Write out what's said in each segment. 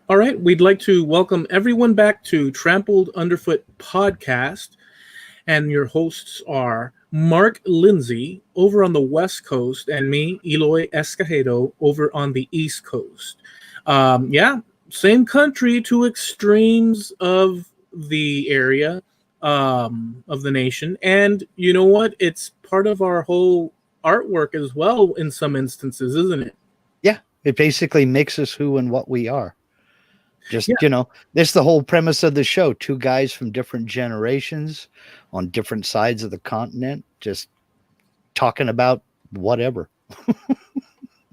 All right, we'd like to welcome everyone back to Trampled Underfoot Podcast. And your hosts are Mark Lindsay over on the West Coast and me, Eloy Escagedo, over on the East Coast. Yeah, same country, two extremes of the area, of the nation. And you know what? It's part of our whole artwork as well in some instances, isn't it? Yeah, it basically makes us who and what we are. Just, Yeah. that's the whole premise of the show. Two guys from different generations on different sides of the continent, just talking about whatever.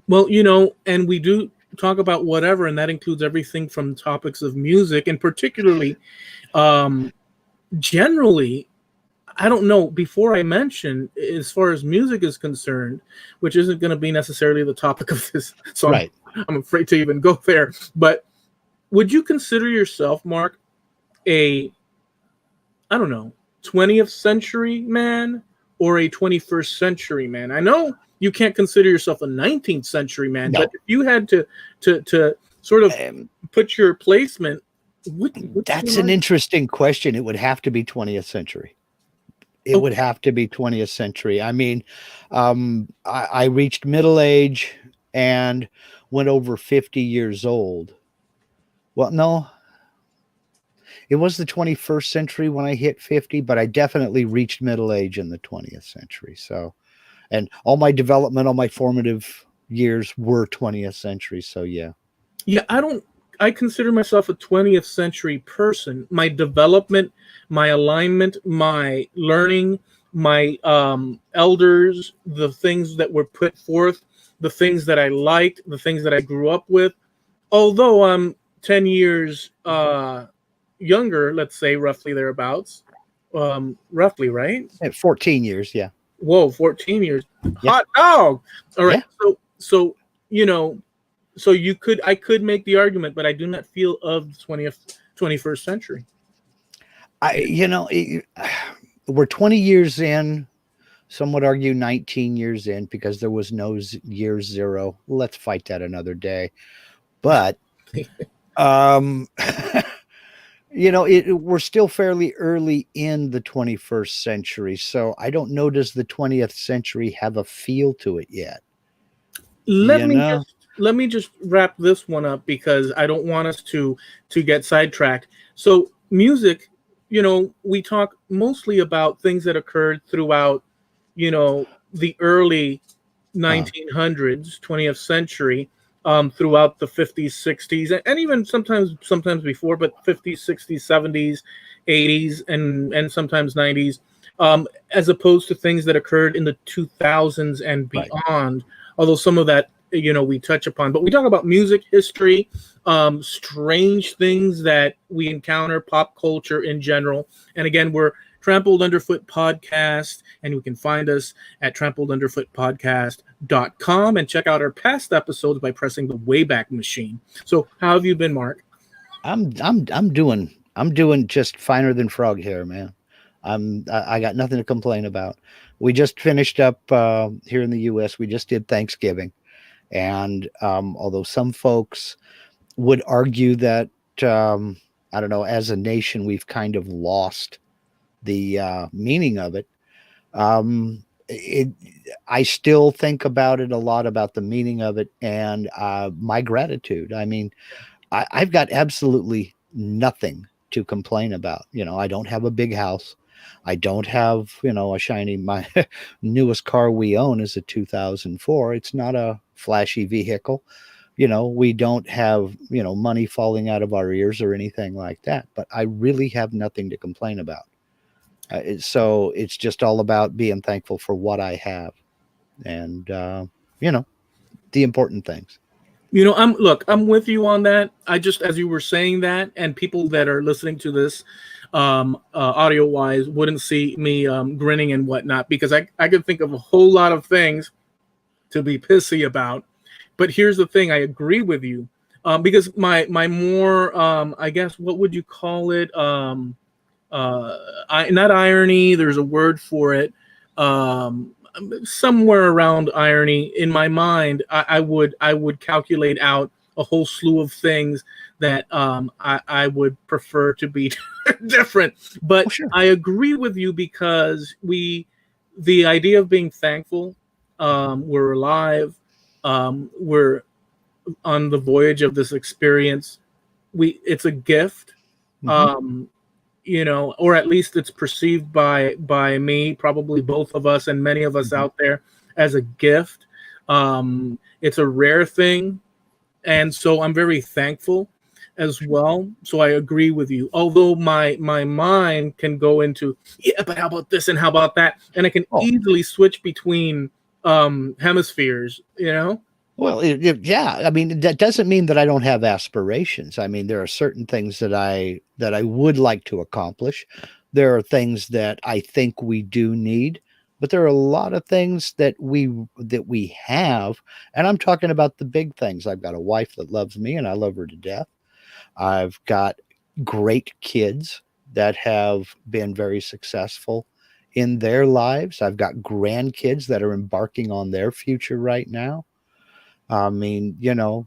Well, and we do talk about whatever, and that includes everything from topics of music, and particularly, um, generally, I don't know, before I mention, as far as music is concerned, which isn't going to be necessarily the topic of this, so Right. I'm afraid to even go there, but would you consider yourself, Mark, a, I don't know, 20th century man or a 21st century man? I know you can't consider yourself a 19th century man, No. but if you had to sort of put your placement, That's an interesting question. It would have to be 20th century. It would have to be 20th century. I mean, I reached middle age and went over 50 years old. Well, no, it was the 21st century when I hit 50, but I definitely reached middle age in the 20th century. So, and all my development, all my formative years were 20th century. So, yeah. Yeah, I consider myself a 20th century person. My development, my alignment, my learning, my elders, the things that were put forth, the things that I liked, the things that I grew up with. Although I'm 10 years younger, let's say roughly thereabouts, roughly, right? At 14 years, yeah. Whoa, 14 years. Yeah. Hot dog. All right. Yeah. So I could make the argument, but I do not feel of the 21st century. We're 20 years in. Some would argue 19 years in because there was no year zero. Let's fight that another day. But, we're still fairly early in the 21st century. So I don't know, does the 20th century have a feel to it yet? Let me just wrap this one up because I don't want us to get sidetracked. So music, we talk mostly about things that occurred throughout, the early 1900s, 20th century, throughout the 50s, 60s, and even sometimes before, but 50s, 60s, 70s, 80s, and sometimes 90s, as opposed to things that occurred in the 2000s and beyond. Right. Although some of that, we touch upon, but we talk about music history, strange things that we encounter, pop culture in general. And again, we're Trampled Underfoot Podcast, and you can find us at trampledunderfootpodcast.com and check out our past episodes by pressing the Wayback Machine. So how have you been, Mark? I'm doing just finer than frog hair, man. I got nothing to complain about. We just finished up here in the US. We just did Thanksgiving. And although some folks would argue that, I don't know, as a nation, we've kind of lost the meaning of it. I still think about it a lot, about the meaning of it and my gratitude. I mean, I've got absolutely nothing to complain about. I don't have a big house. I don't have, a shiny, my newest car we own is a 2004. It's not a flashy vehicle. We don't have, money falling out of our ears or anything like that, but I really have nothing to complain about. So it's just all about being thankful for what I have and, the important things. I'm with you on that. I just, as you were saying that, and people that are listening to this audio wise wouldn't see me grinning and whatnot, because I could think of a whole lot of things to be pissy about. But here's the thing. I agree with you because my more, I guess, what would you call it? Not irony. There's a word for it. Somewhere around irony in my mind, I would calculate out a whole slew of things that I would prefer to be different. But sure. I agree with you because the idea of being thankful, we're alive, we're on the voyage of this experience. It's a gift. Um, or at least it's perceived by me, probably both of us and many of us out there, as a gift. It's a rare thing, and so I'm very thankful as well. So I agree with you. Although my mind can go into, yeah, but how about this and how about that, and I can easily switch between hemispheres. Well, yeah. I mean, that doesn't mean that I don't have aspirations. I mean, there are certain things that I would like to accomplish. There are things that I think we do need, but there are a lot of things that we have, and I'm talking about the big things. I've got a wife that loves me, and I love her to death. I've got great kids that have been very successful in their lives. I've got grandkids that are embarking on their future right now. I mean,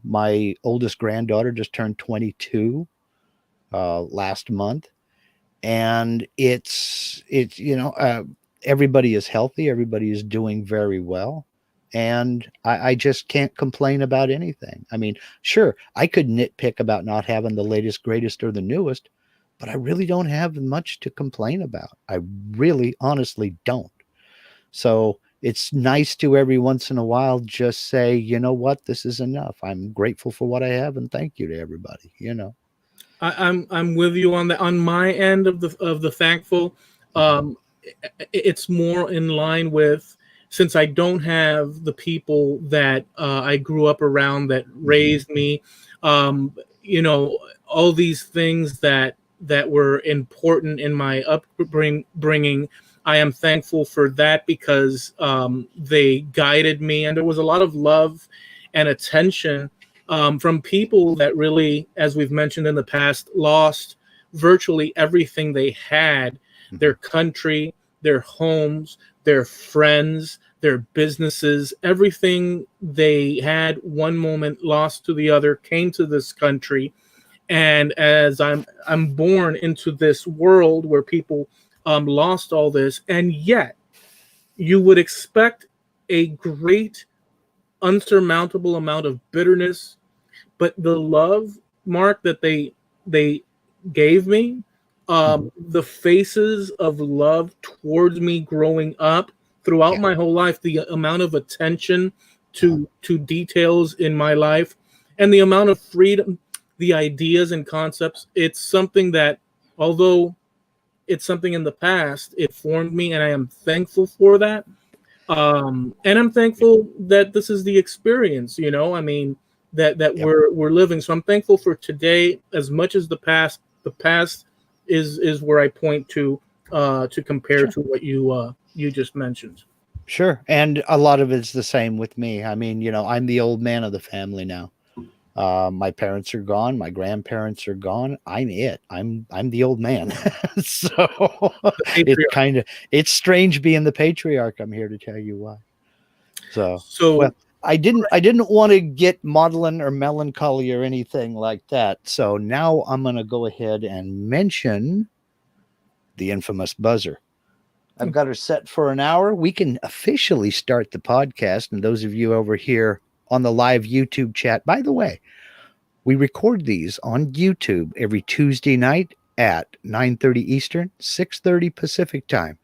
my oldest granddaughter just turned 22 last month, and it's everybody is healthy, everybody is doing very well, and I just can't complain about anything. I mean, sure, I could nitpick about not having the latest, greatest, or the newest, but I really don't have much to complain about. I really, honestly don't. So it's nice to every once in a while just say, you know what, this is enough. I'm grateful for what I have, and thank you to everybody. I'm with you on that. On my end of the thankful, it's more in line with, since I don't have the people that I grew up around that raised me, all these things that were important in my upbringing. I am thankful for that because they guided me, and there was a lot of love and attention from people that really, as we've mentioned in the past, lost virtually everything they had: their country, their homes, their friends, their businesses, everything they had one moment lost to the other, came to this country. And as I'm born into this world where people lost all this, and yet you would expect a great unsurmountable amount of bitterness, but the love, Mark, that they gave me, the faces of love towards me growing up throughout my whole life, the amount of attention to details in my life, and the amount of freedom, the ideas and concepts. It's something that, although it's something in the past, it formed me, and I am thankful for that. And I'm thankful that this is the experience, I mean, that we're living. So I'm thankful for today as much as the past. The past is where I point to compare to what you just mentioned. Sure. And a lot of it's the same with me. I mean, I'm the old man of the family now. My parents are gone. My grandparents are gone. I'm it. I'm the old man. So it's strange being the patriarch. I'm here to tell you why. So well, I didn't want to get maudlin or melancholy or anything like that. So now I'm going to go ahead and mention the infamous buzzer. I've got her set for an hour. We can officially start the podcast. And those of you over here on the live YouTube chat, by the way, we record these on YouTube every Tuesday night at 9:30 Eastern, 6:30 Pacific time.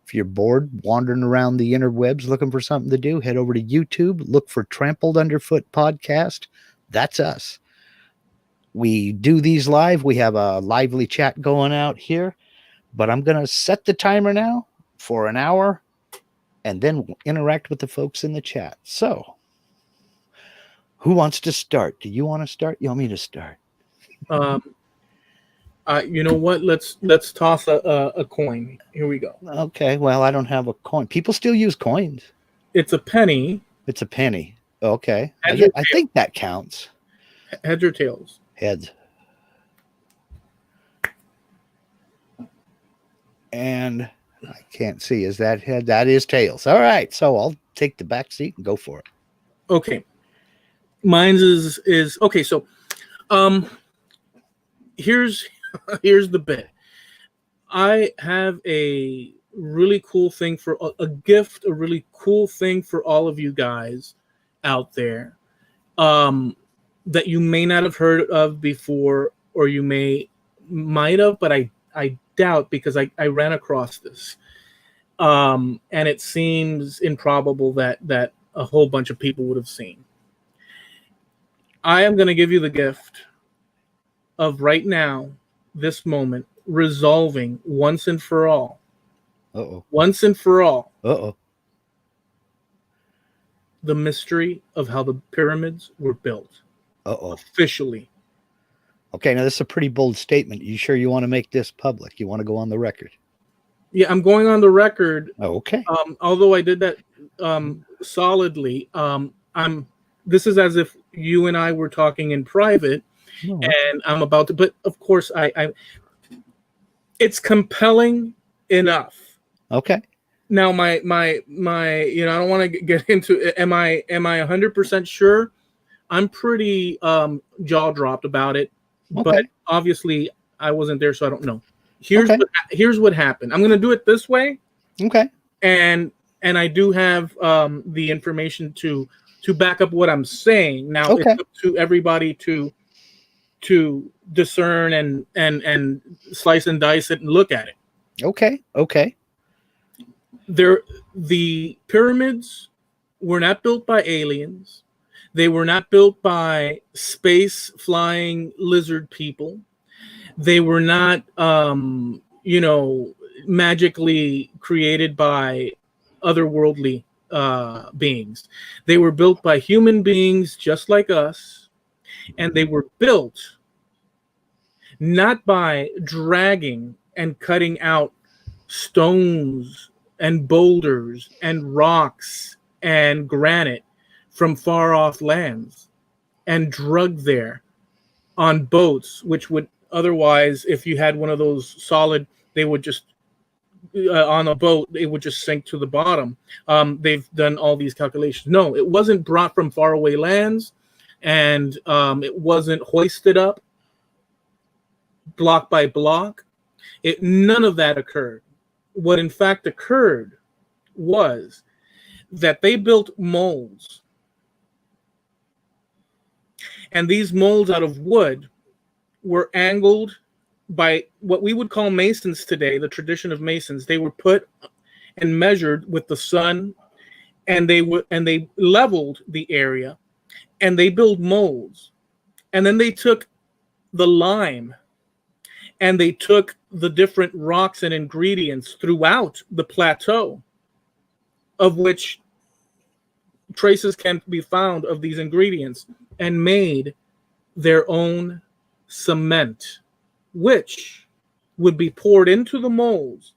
If you're bored wandering around the interwebs looking for something to do, head over to YouTube, look for Trampled Underfoot Podcast. That's us. We do these live. We have a lively chat going out here, but I'm going to set the timer now for an hour and then interact with the folks in the chat. So, who wants to start? Do you want to start? You want me to start? You know what? Let's toss a coin. Here we go. Okay. Well, I don't have a coin. People still use coins. It's a penny. It's a penny. Okay. I think that counts. Heads or tails? Heads. And I can't see. Is that head? That is tails. All right. So I'll take the back seat and go for it. Okay. Mine's is okay. So, here's here's the bit. I have a really cool thing for a gift, a really cool thing for all of you guys out there, that you may not have heard of before, or you might have, but I doubt, because I ran across this, and it seems improbable that a whole bunch of people would have seen. I am going to give you the gift of right now, this moment, resolving once and for all. Once and for all. The mystery of how the pyramids were built. Officially. Okay, now this is a pretty bold statement. You sure you want to make this public? You want to go on the record? Yeah, I'm going on the record. Okay. Although I did that solidly, this is as if you and I were talking in private, and I'm about to. But of course, it's compelling enough. Okay. Now, my I don't want to get into it. Am I 100% sure? I'm pretty jaw dropped about it, but obviously I wasn't there, so I don't know. Here's what happened. I'm going to do it this way. Okay. And I do have the information to back up what I'm saying. Now it's up to everybody to discern and slice and dice it and look at it. Okay. The pyramids were not built by aliens. They were not built by space flying lizard people. They were not magically created by otherworldly beings. They were built by human beings just like us, and they were built not by dragging and cutting out stones and boulders and rocks and granite from far off lands and drugged there on boats, which would otherwise, if you had one of those solid, they would just on a boat, it would just sink to the bottom. They've done all these calculations. No, it wasn't brought from faraway lands, and it wasn't hoisted up block by block. None of that occurred. What in fact occurred was that they built molds, and these molds out of wood were angled by what we would call masons today, the tradition of masons. They were put and measured with the sun, and they leveled the area, and they built molds. And then they took the lime, and they took the different rocks and ingredients throughout the plateau, of which traces can be found of these ingredients, and made their own cement, which would be poured into the molds,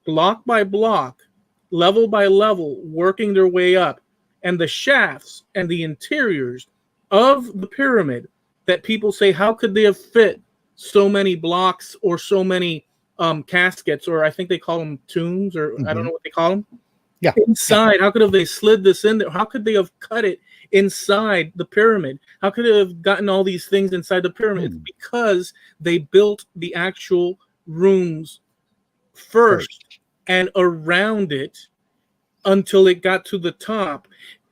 block by block, level by level, working their way up. And the shafts and the interiors of the pyramid, that people say, how could they have fit so many blocks or so many caskets, or I think they call them tombs, or I don't know what they call them. Yeah. Inside, how could have they slid this in there? How could they have cut it inside the pyramid? How could they have gotten all these things inside the pyramid? It's because they built the actual rooms first and around it until it got to the top.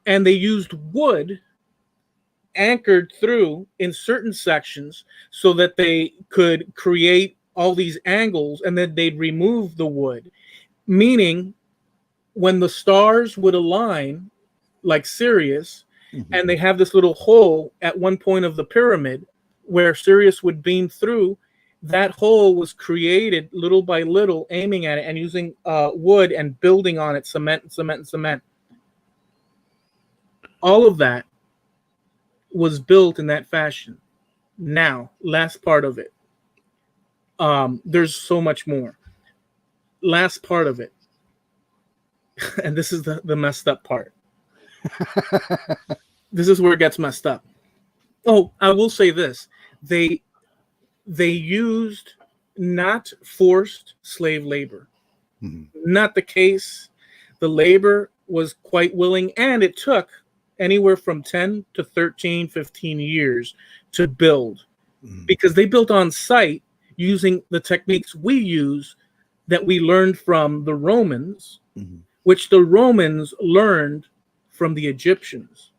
And they used wood anchored through in certain sections so that they could create all these angles, and then they'd remove the wood, meaning when the stars would align like Sirius, and they have this little hole at one point of the pyramid where Sirius would beam through, that hole was created little by little, aiming at it and using wood and building on it, cement. All of that was built in that fashion. Now, last part of it. There's so much more. Last part of it. And this is the messed up part. This is where it gets messed up. Oh, I will say this. They used not forced slave labor. Not the case. The labor was quite willing, and it took anywhere from 10 to 13, 15 years to build, because they built on site using the techniques we use that we learned from the Romans, which the Romans learned from the Egyptians.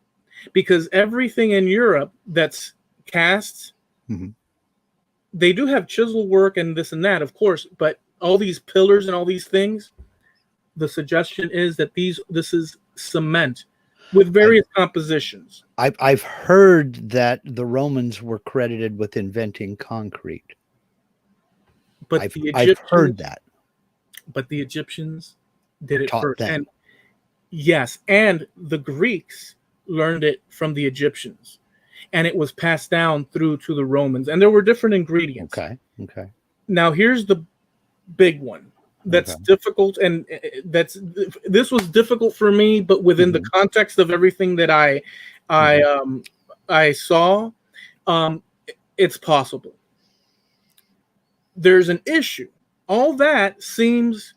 Because everything in Europe that's cast, they do have chisel work and this and that, of course, but all these pillars and all these things, the suggestion is that this is cement with various compositions. I've heard that the Romans were credited with inventing concrete. But I've heard that. But the Egyptians did it Taught first. them. And yes, and the Greeks learned it from the Egyptians. And it was passed down through to the Romans. And there were different ingredients. Okay. Now here's the big one that's difficult, and this was difficult for me, but within the context of everything that I saw, it's possible. There's an issue. All that seems,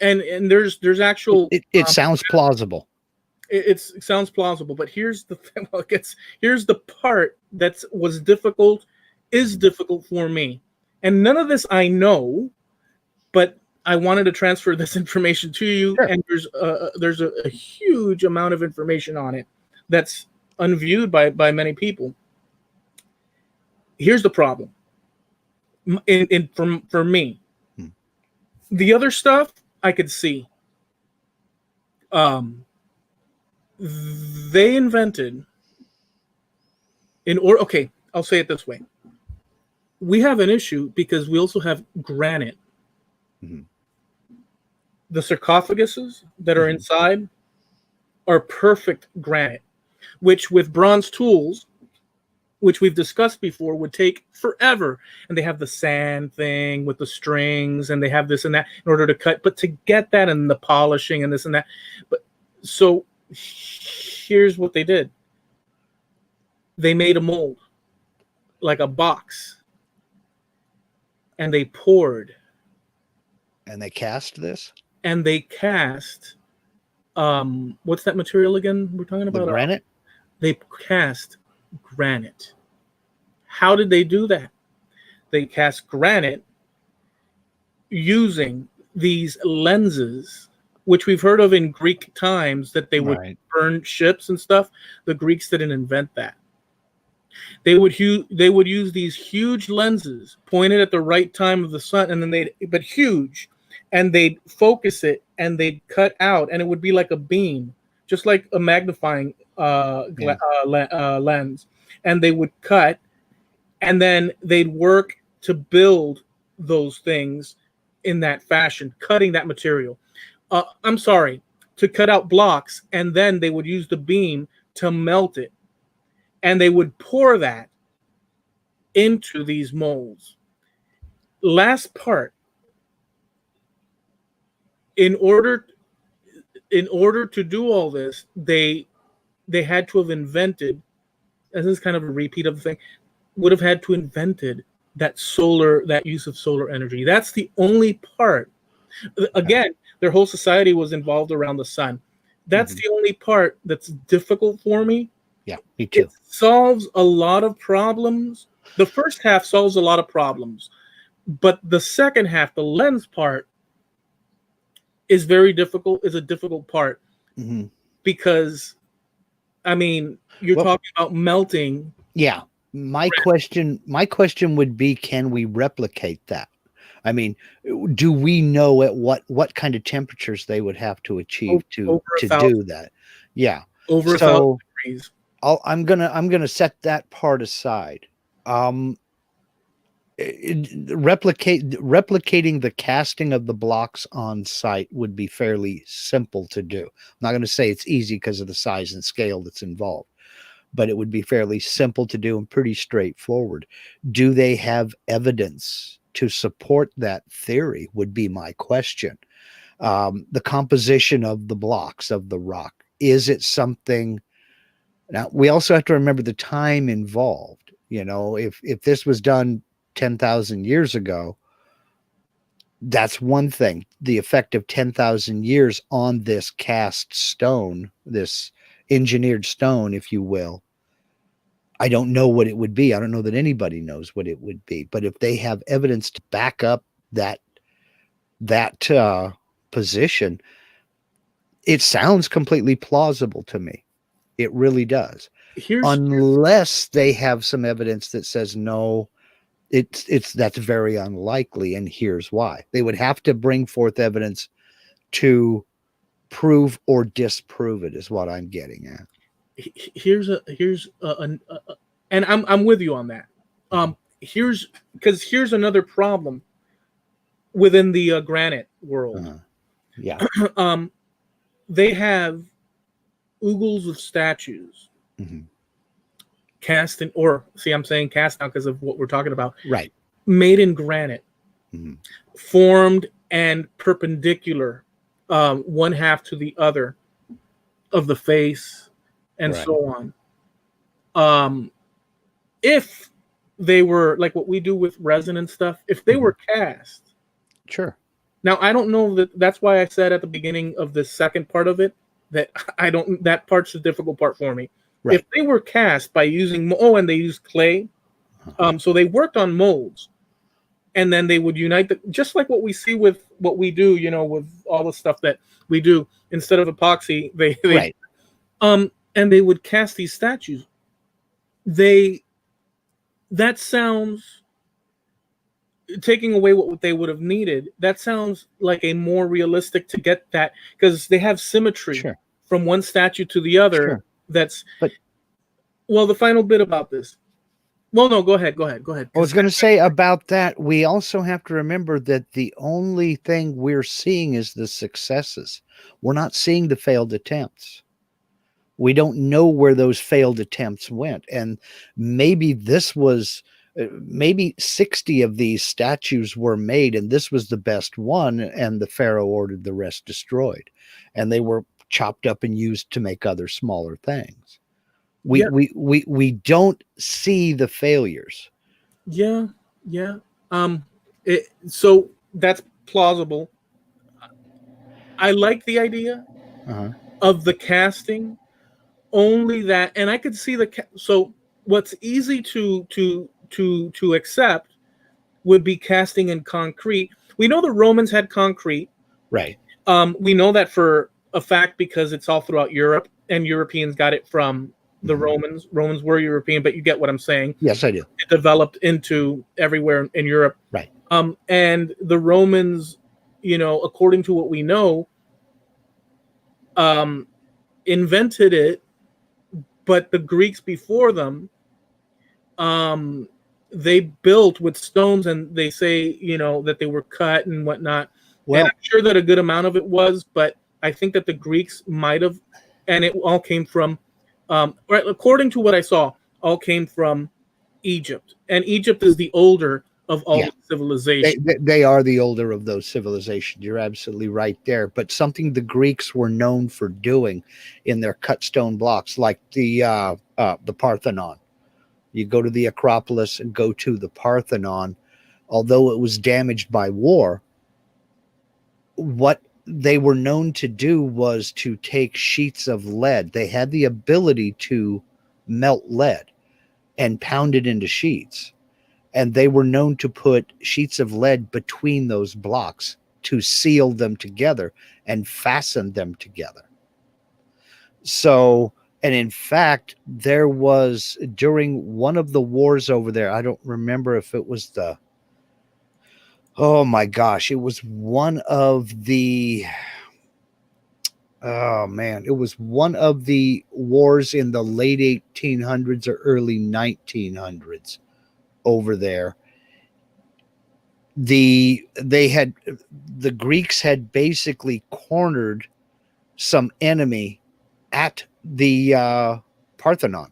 and there's actual. It sounds plausible. It sounds plausible, but here's the thing. Well, here's the part that is difficult for me, and none of this I know, but I wanted to transfer this information to you, and there's a huge amount of information on it that's unviewed by many people. Here's the problem. For me, the other stuff I could see. They invented okay, I'll say it this way. We have an issue because we also have granite. The sarcophaguses that are inside are perfect granite, which with bronze tools, which we've discussed before, would take forever. And they have the sand thing with the strings, and they have this and that in order to cut. But to get that and the polishing and this and that. But so here's what they did. They made a mold, like a box, and they poured. And they cast this? And they cast, what's that material again we're talking about? The granite? They cast granite. How did they do that? They cast granite using these lenses, which we've heard of in Greek times, that they would burn ships and stuff. The Greeks didn't invent that. They would use these huge lenses pointed at the right time of the sun, and then huge, and they'd focus it and they'd cut out, and it would be like a beam, just like a magnifying lens. And they would cut, and then they'd work to build those things in that fashion, cutting that material. To cut out blocks, and then they would use the beam to melt it. And they would pour that into these molds. Last part, in order to do all this, they had to have invented, and this is kind of a repeat of the thing, would have had to invented that use of solar energy. That's the only part. Again, their whole society was involved around the sun. That's the only part that's difficult for me. Yeah, me too. It solves a lot of problems. The first half solves a lot of problems, but the second half, the lens part, is very difficult. Is a difficult part because, I mean, you're talking about melting. Yeah, my question would be, can we replicate that? I mean, do we know at what kind of temperatures they would have to achieve to do that? Yeah, over 1,000 degrees. I'm gonna set that part aside. Replicating the casting of the blocks on site would be fairly simple to do. I'm not going to say it's easy because of the size and scale that's involved, but it would be fairly simple to do and pretty straightforward. Do they have evidence to support that theory would be my question. The composition of the blocks of the rock, is it something? Now, we also have to remember the time involved. You know, if this was done 10,000 years ago, that's one thing. The effect of 10,000 years on this cast stone, this engineered stone, if you will. I don't know what it would be. I don't know that anybody knows what it would be. But if they have evidence to back up that position, it sounds completely plausible to me. It really does. Unless they have some evidence that says no, that's very unlikely, and here's why. They would have to bring forth evidence to prove or disprove it, is what I'm getting at. Here's and I'm with you on that. Here's another problem within the granite world. Yeah. They have oogles of statues cast in, or see, I'm saying cast now because of what we're talking about. Right. Made in granite, formed and perpendicular, one half to the other of the face, and so on. If they were like what we do with resin and stuff, if they were cast, sure. Now I don't know that's why I said at the beginning of the second part of it that that part's the difficult part for me. Right. If they were cast by using and they used clay, so they worked on molds, and then they would unite just like what we see with what we do, with all the stuff that we do. Instead of epoxy, they and they would cast these statues. That sounds, taking away what they would have needed, that sounds like a more realistic to get that, because they have symmetry from one statue to the other. The final bit about this. Well, no, go ahead. I was going to say about that, we also have to remember that the only thing we're seeing is the successes. We're not seeing the failed attempts. We don't know where those failed attempts went. And maybe maybe 60 of these statues were made, and this was the best one, and the pharaoh ordered the rest destroyed. And they were chopped up and used to make other smaller things. We don't see the failures. Yeah. So that's plausible. I like the idea of the casting. Only that, and I could see so what's easy to accept would be casting in concrete. We know the Romans had concrete. Right. We know that for a fact because it's all throughout Europe, and Europeans got it from the Romans. Romans were European, but you get what I'm saying. Yes, I do. It developed into everywhere in Europe. Right. And the Romans, according to what we know, invented it, but the Greeks before them, they built with stones, and they say, that they were cut and whatnot. Well, and I'm sure that a good amount of it was, but I think that the Greeks might have, and it all came from, according to what I saw, all came from Egypt. And Egypt is the older of all civilizations. They are the older of those civilizations. You're absolutely right there. But something the Greeks were known for doing in their cut stone blocks, like the Parthenon. You go to the Acropolis and go to the Parthenon, although it was damaged by war, what they were known to do was to take sheets of lead. They had the ability to melt lead and pound it into sheets. And they were known to put sheets of lead between those blocks to seal them together and fasten them together. So, and in fact, there was, during one of the wars over there, I don't remember if it was it was one of the, it was one of the wars in the late 1800s or early 1900s over there. The Greeks had basically cornered some enemy at the Parthenon,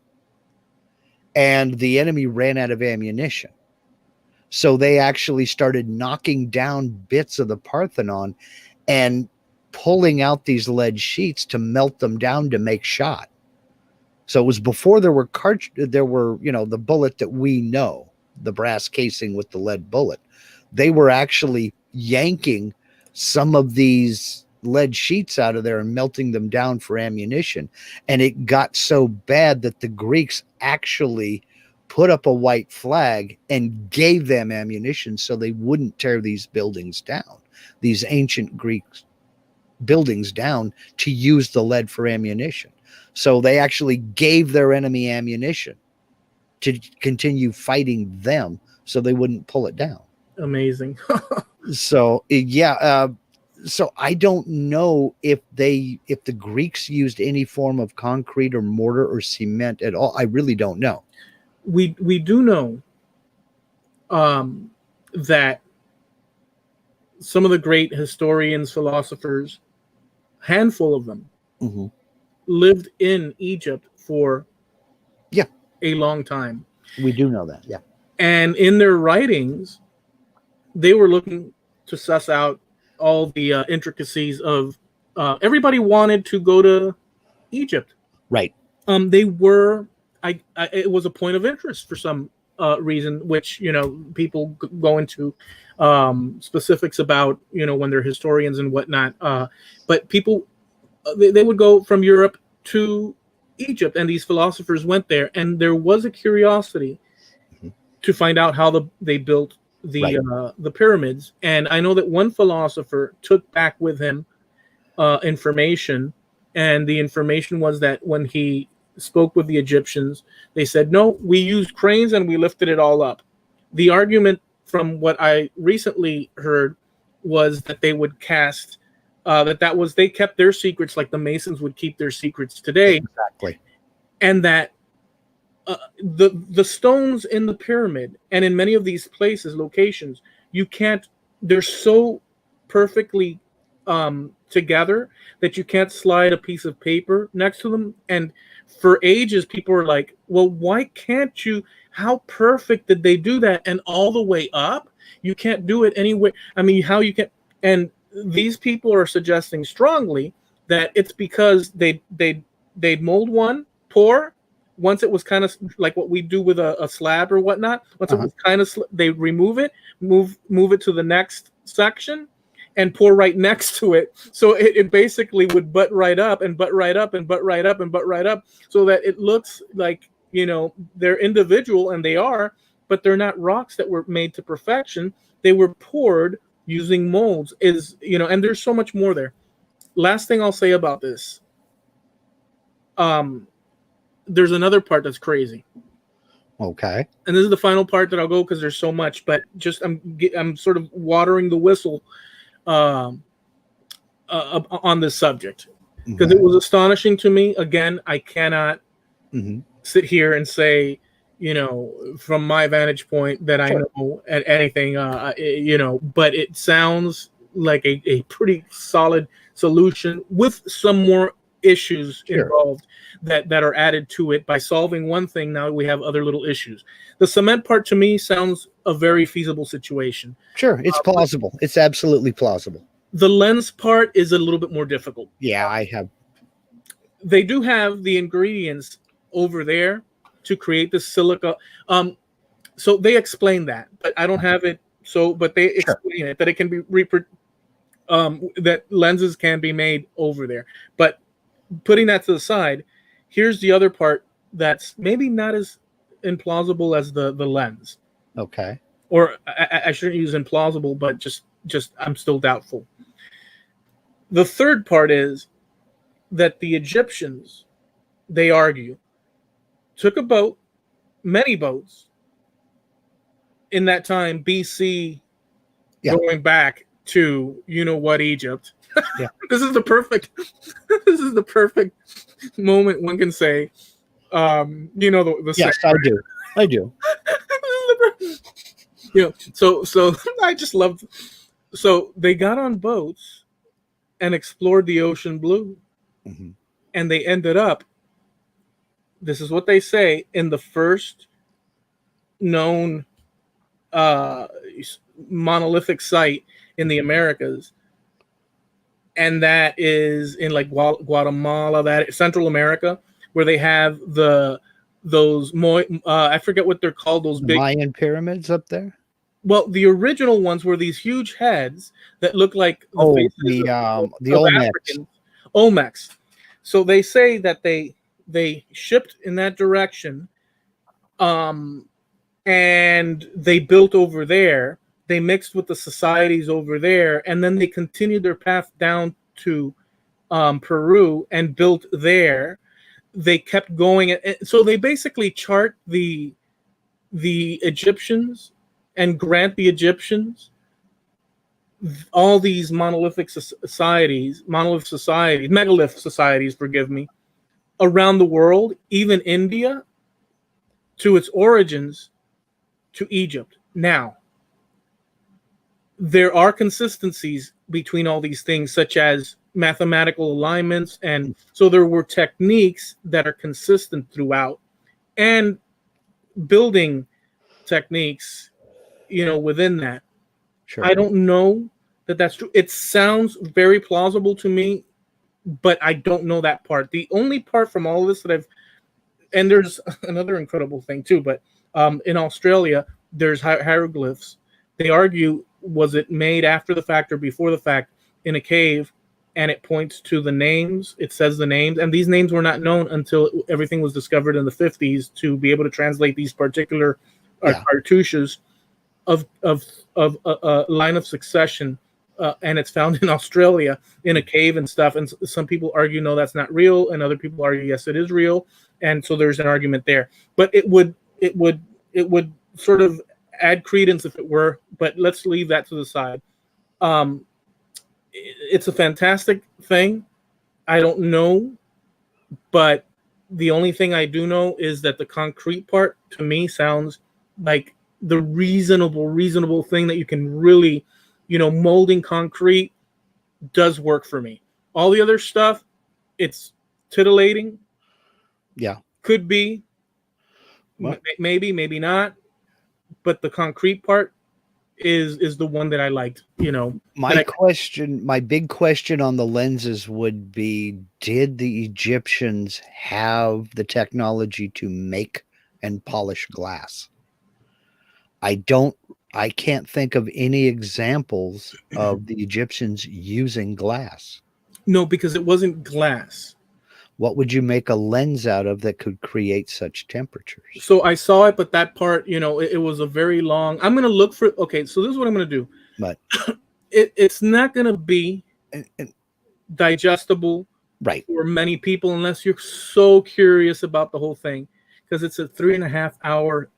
and the enemy ran out of ammunition. So they actually started knocking down bits of the Parthenon and pulling out these lead sheets to melt them down to make shot. So it was before there were the bullet that we know, the brass casing with the lead bullet. They were actually yanking some of these lead sheets out of there and melting them down for ammunition. And it got so bad that the Greeks actually put up a white flag and gave them ammunition so they wouldn't tear these buildings down, these ancient Greek buildings down, to use the lead for ammunition. So they actually gave their enemy ammunition to continue fighting them so they wouldn't pull it down. Amazing. So so I don't know if the Greeks used any form of concrete or mortar or cement at all. I really don't know. We do know that some of the great historians, philosophers, handful of them, lived in Egypt for a long time. We do know that, yeah. And in their writings, they were looking to suss out all the intricacies of everybody wanted to go to Egypt. Right. They were, it was a point of interest for some reason, which, people go into specifics about, when they're historians and whatnot. But people, they would go from Europe to Egypt, and these philosophers went there, and there was a curiosity to find out how they built the pyramids. And I know that one philosopher took back with him information, and the information was that when he spoke with the Egyptians, they said, no, we used cranes and we lifted it all up. The argument, from what I recently heard, was that they would cast they kept their secrets like the Masons would keep their secrets today. Exactly. And that the stones in the pyramid and in many of these places, locations, they're so perfectly together that you can't slide a piece of paper next to them. And for ages, people were like, well, why can't you? How perfect did they do that? And all the way up, you can't do it anywhere. I mean, how you can? And these people are suggesting strongly that it's because they'd mold one, pour. Once it was kind of like what we do with a slab or whatnot, once it was kind of, they remove it, move it to the next section, and pour right next to it. So it basically would butt right up and butt right up and butt right up and butt right up, so that it looks like, they're individual, and they are, but they're not rocks that were made to perfection. They were poured using molds, and there's so much more there. Last thing I'll say about this. There's another part that's crazy. Okay. And this is the final part that I'll go, because there's so much, but just I'm sort of watering the whistle on this subject, because it was astonishing to me. Again, I cannot sit here and say, from my vantage point that I know at anything, but it sounds like a pretty solid solution with some more issues involved that are added to it. By solving one thing, now we have other little issues. The cement part, to me, sounds a very feasible situation. Sure, it's plausible. It's absolutely plausible. The lens part is a little bit more difficult. Yeah, they do have the ingredients over there to create the silica. So they explain that, but I don't have it. So, but they explain it, that it can be that lenses can be made over there. But putting that to the side, here's the other part that's maybe not as implausible as the lens. Okay. Or I shouldn't use implausible, but just I'm still doubtful. The third part is that the Egyptians, they argue, took a boat, many boats, in that time, BC, going back to Egypt. Yeah. This is the perfect moment one can say, the yes, I do. So I just loved. So they got on boats and explored the ocean blue, and they ended up. This is what they say, in the first known monolithic site in the Americas, and that is in like Guatemala, that Central America, where they have those I forget what they're called, those big Mayan pyramids up there. Well, the original ones were these huge heads that look like the faces the of Olmecs. Africans. Olmecs. So they say that they shipped in that direction, and they built over there. They mixed with the societies over there, and then they continued their path down to Peru and built there. They kept going, and so they basically chart the Egyptians and grant the Egyptians all these megalith societies, forgive me, around the world, even India, to its origins, to Egypt. Now, there are consistencies between all these things, such as mathematical alignments, and so there were techniques that are consistent throughout, and building techniques, within that. Sure. I don't know that that's true. It sounds very plausible to me, but I don't know that part. The only part from all of this that and there's another incredible thing too, but in Australia, there's hieroglyphs. They argue, was it made after the fact or before the fact in a cave? And it points to the names. It says the names, and these names were not known until everything was discovered in the 50s to be able to translate these particular cartouches of a line of succession, and it's found in Australia in a cave and stuff. And some people argue no, that's not real, and other people argue yes, it is real. And so there's an argument there. But it would sort of add credence if it were. But let's leave that to the side. It's a fantastic thing. I don't know, but the only thing I do know is that the concrete part to me sounds like the reasonable thing that you can really, molding concrete does work for me. All the other stuff, it's titillating. Yeah. Could be. Well, maybe not. But the concrete part is the one that I liked, My big question on the lenses would be, did the Egyptians have the technology to make and polish glass? I can't think of any examples of the Egyptians using glass. No, because it wasn't glass. What would you make a lens out of that could create such temperatures? So I saw it, but that part, it was a very long. I'm going to look for. Okay, so this is what I'm going to do. But it's not going to be digestible, right, for many people unless you're so curious about the whole thing, because it's a 3.5 hour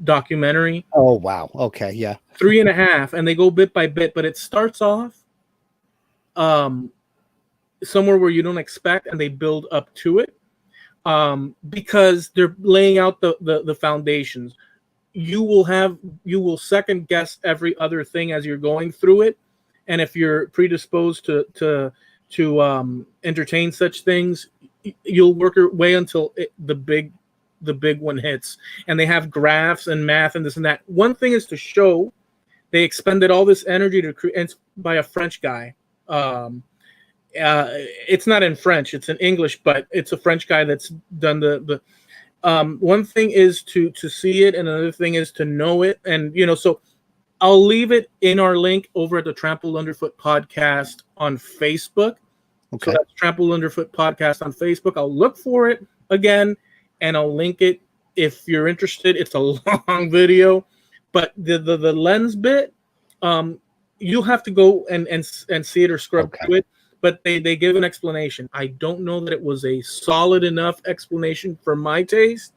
documentary. Oh wow, okay, yeah, 3.5, and they go bit by bit, but it starts off somewhere where you don't expect, and they build up to it, because they're laying out the foundations. You will second guess every other thing as you're going through it, and if you're predisposed to entertain such things, you'll work your way until the big one hits. And they have graphs and math and this and that. One thing is to show they expended all this energy to create. It's by a French guy. It's not in French, it's in English, but it's a French guy that's done the one thing is to see it, and another thing is to know it. And so I'll leave it in our link over at the Trampled Underfoot Podcast on Facebook. Okay. So that's Trampled Underfoot Podcast on Facebook. I'll look for it again, and I'll link it if you're interested. It's a long video, but the lens bit, you'll have to go and see it or scrub through it. But they give an explanation. I don't know that it was a solid enough explanation for my taste,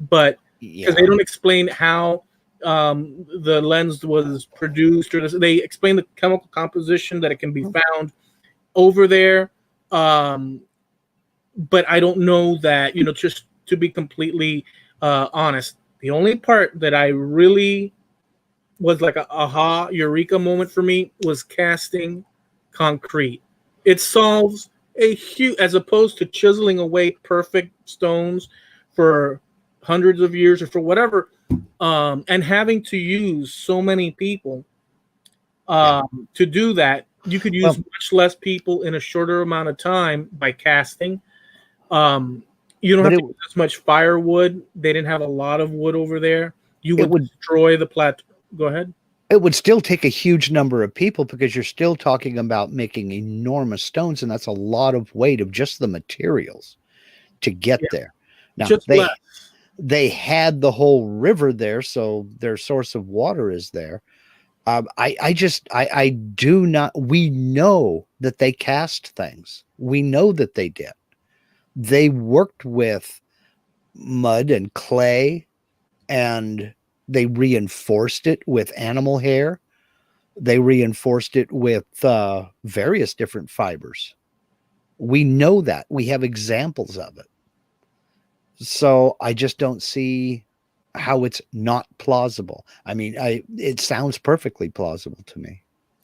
but because they don't explain how the lens was produced, or they explain the chemical composition that it can be found over there. But I don't know that, just to be completely honest, the only part that I really was like a aha eureka moment for me was casting concrete. It solves a huge, as opposed to chiseling away perfect stones for hundreds of years or for whatever, and having to use so many people to do that. You could use much less people in a shorter amount of time by casting. You don't have to use as much firewood. They didn't have a lot of wood over there. you would destroy the plateau. Go ahead. It would still take a huge number of people because you're still talking about making enormous stones, and that's a lot of weight of just the materials to get there. Now they had the whole river there, so their source of water is there. I do not. We know that they cast things. We know that they did. They worked with mud and clay, and they reinforced it with animal hair. They reinforced it with various different fibers. We know that. We have examples of it. So I just don't see how it's not plausible. I mean, it sounds perfectly plausible to me.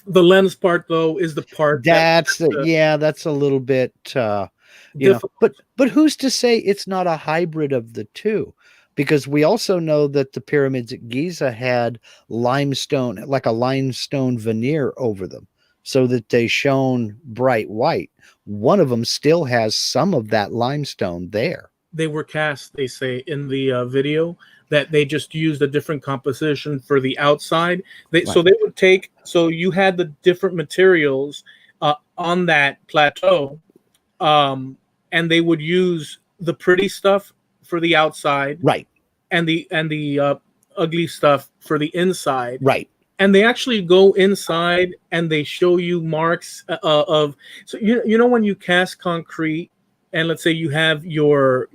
The lens part, though, is the part that's a little bit you know, but who's to say it's not a hybrid of the two? Because we also know that the pyramids at Giza had limestone, like a limestone veneer over them, so that they shone bright white. One of them still has some of that limestone there. They were cast, they say in the video, that they just used a different composition for the outside. So they would take, so you had the different materials on that plateau, and they would use the pretty stuff for the outside, right, and the ugly stuff for the inside, right. And they actually go inside and they show you marks of, so you know when you cast concrete, and let's say you have your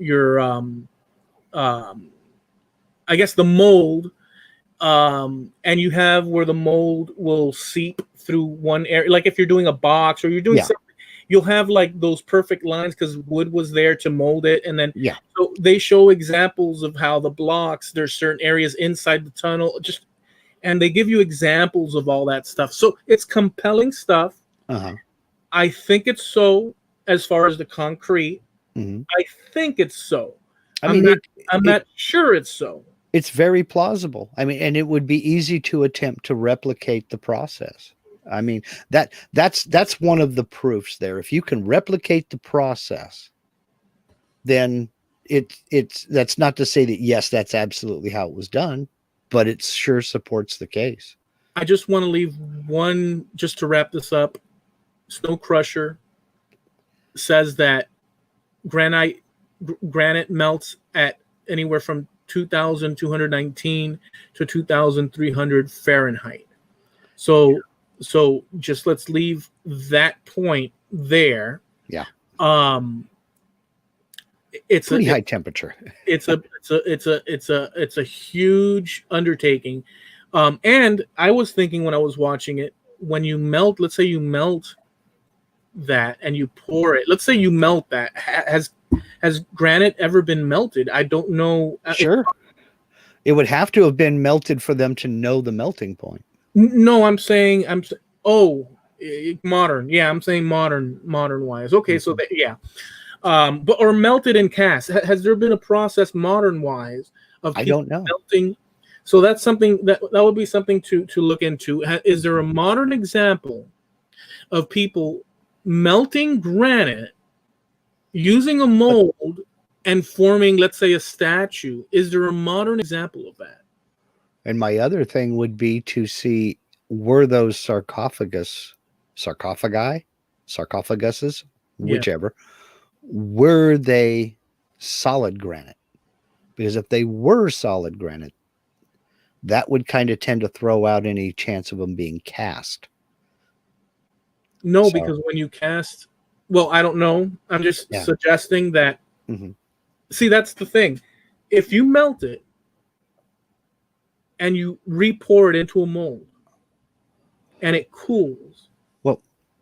I guess the mold, and you have where the mold will seep through one area, like if you're doing a box or you're doing something, you'll have like those perfect lines because wood was there to mold it. And then so they show examples of how the blocks, there's certain areas inside the tunnel, and they give you examples of all that stuff. So it's compelling stuff. I think it's so, as far as the concrete. I think it's so. I'm not sure it's so. It's very plausible. I mean, and it would be easy to attempt to replicate the process. I mean, that's one of the proofs there. If you can replicate the process, then that's not to say that yes, that's absolutely how it was done, but it sure supports the case. I just want to leave one, just to wrap this up. Snow Crusher says that granite melts at anywhere from 2,219 to 2,300 Fahrenheit. So just let's leave that point there. Yeah. It's pretty high temperature. It's a huge undertaking. And I was thinking when I was watching it, when you melt, let's say you melt that and you pour it, let's say you melt that, has granite ever been melted? I don't know. Sure. It would have to have been melted for them to know the melting point. No, I'm saying modern. Yeah, I'm saying modern wise. Okay, so but or melted and cast. Has there been a process modern wise of I don't know melting? So that's something that would be something to look into. Is there a modern example of people melting granite using a mold and forming, let's say, a statue? Is there a modern example of that? And my other thing would be to see, were those sarcophaguses, whichever, were they solid granite? Because if they were solid granite, that would kind of tend to throw out any chance of them being cast. No, because when you cast, well, I don't know. I'm just suggesting that. See, that's the thing. If you melt it and you re-pour it into a mold and it cools, well,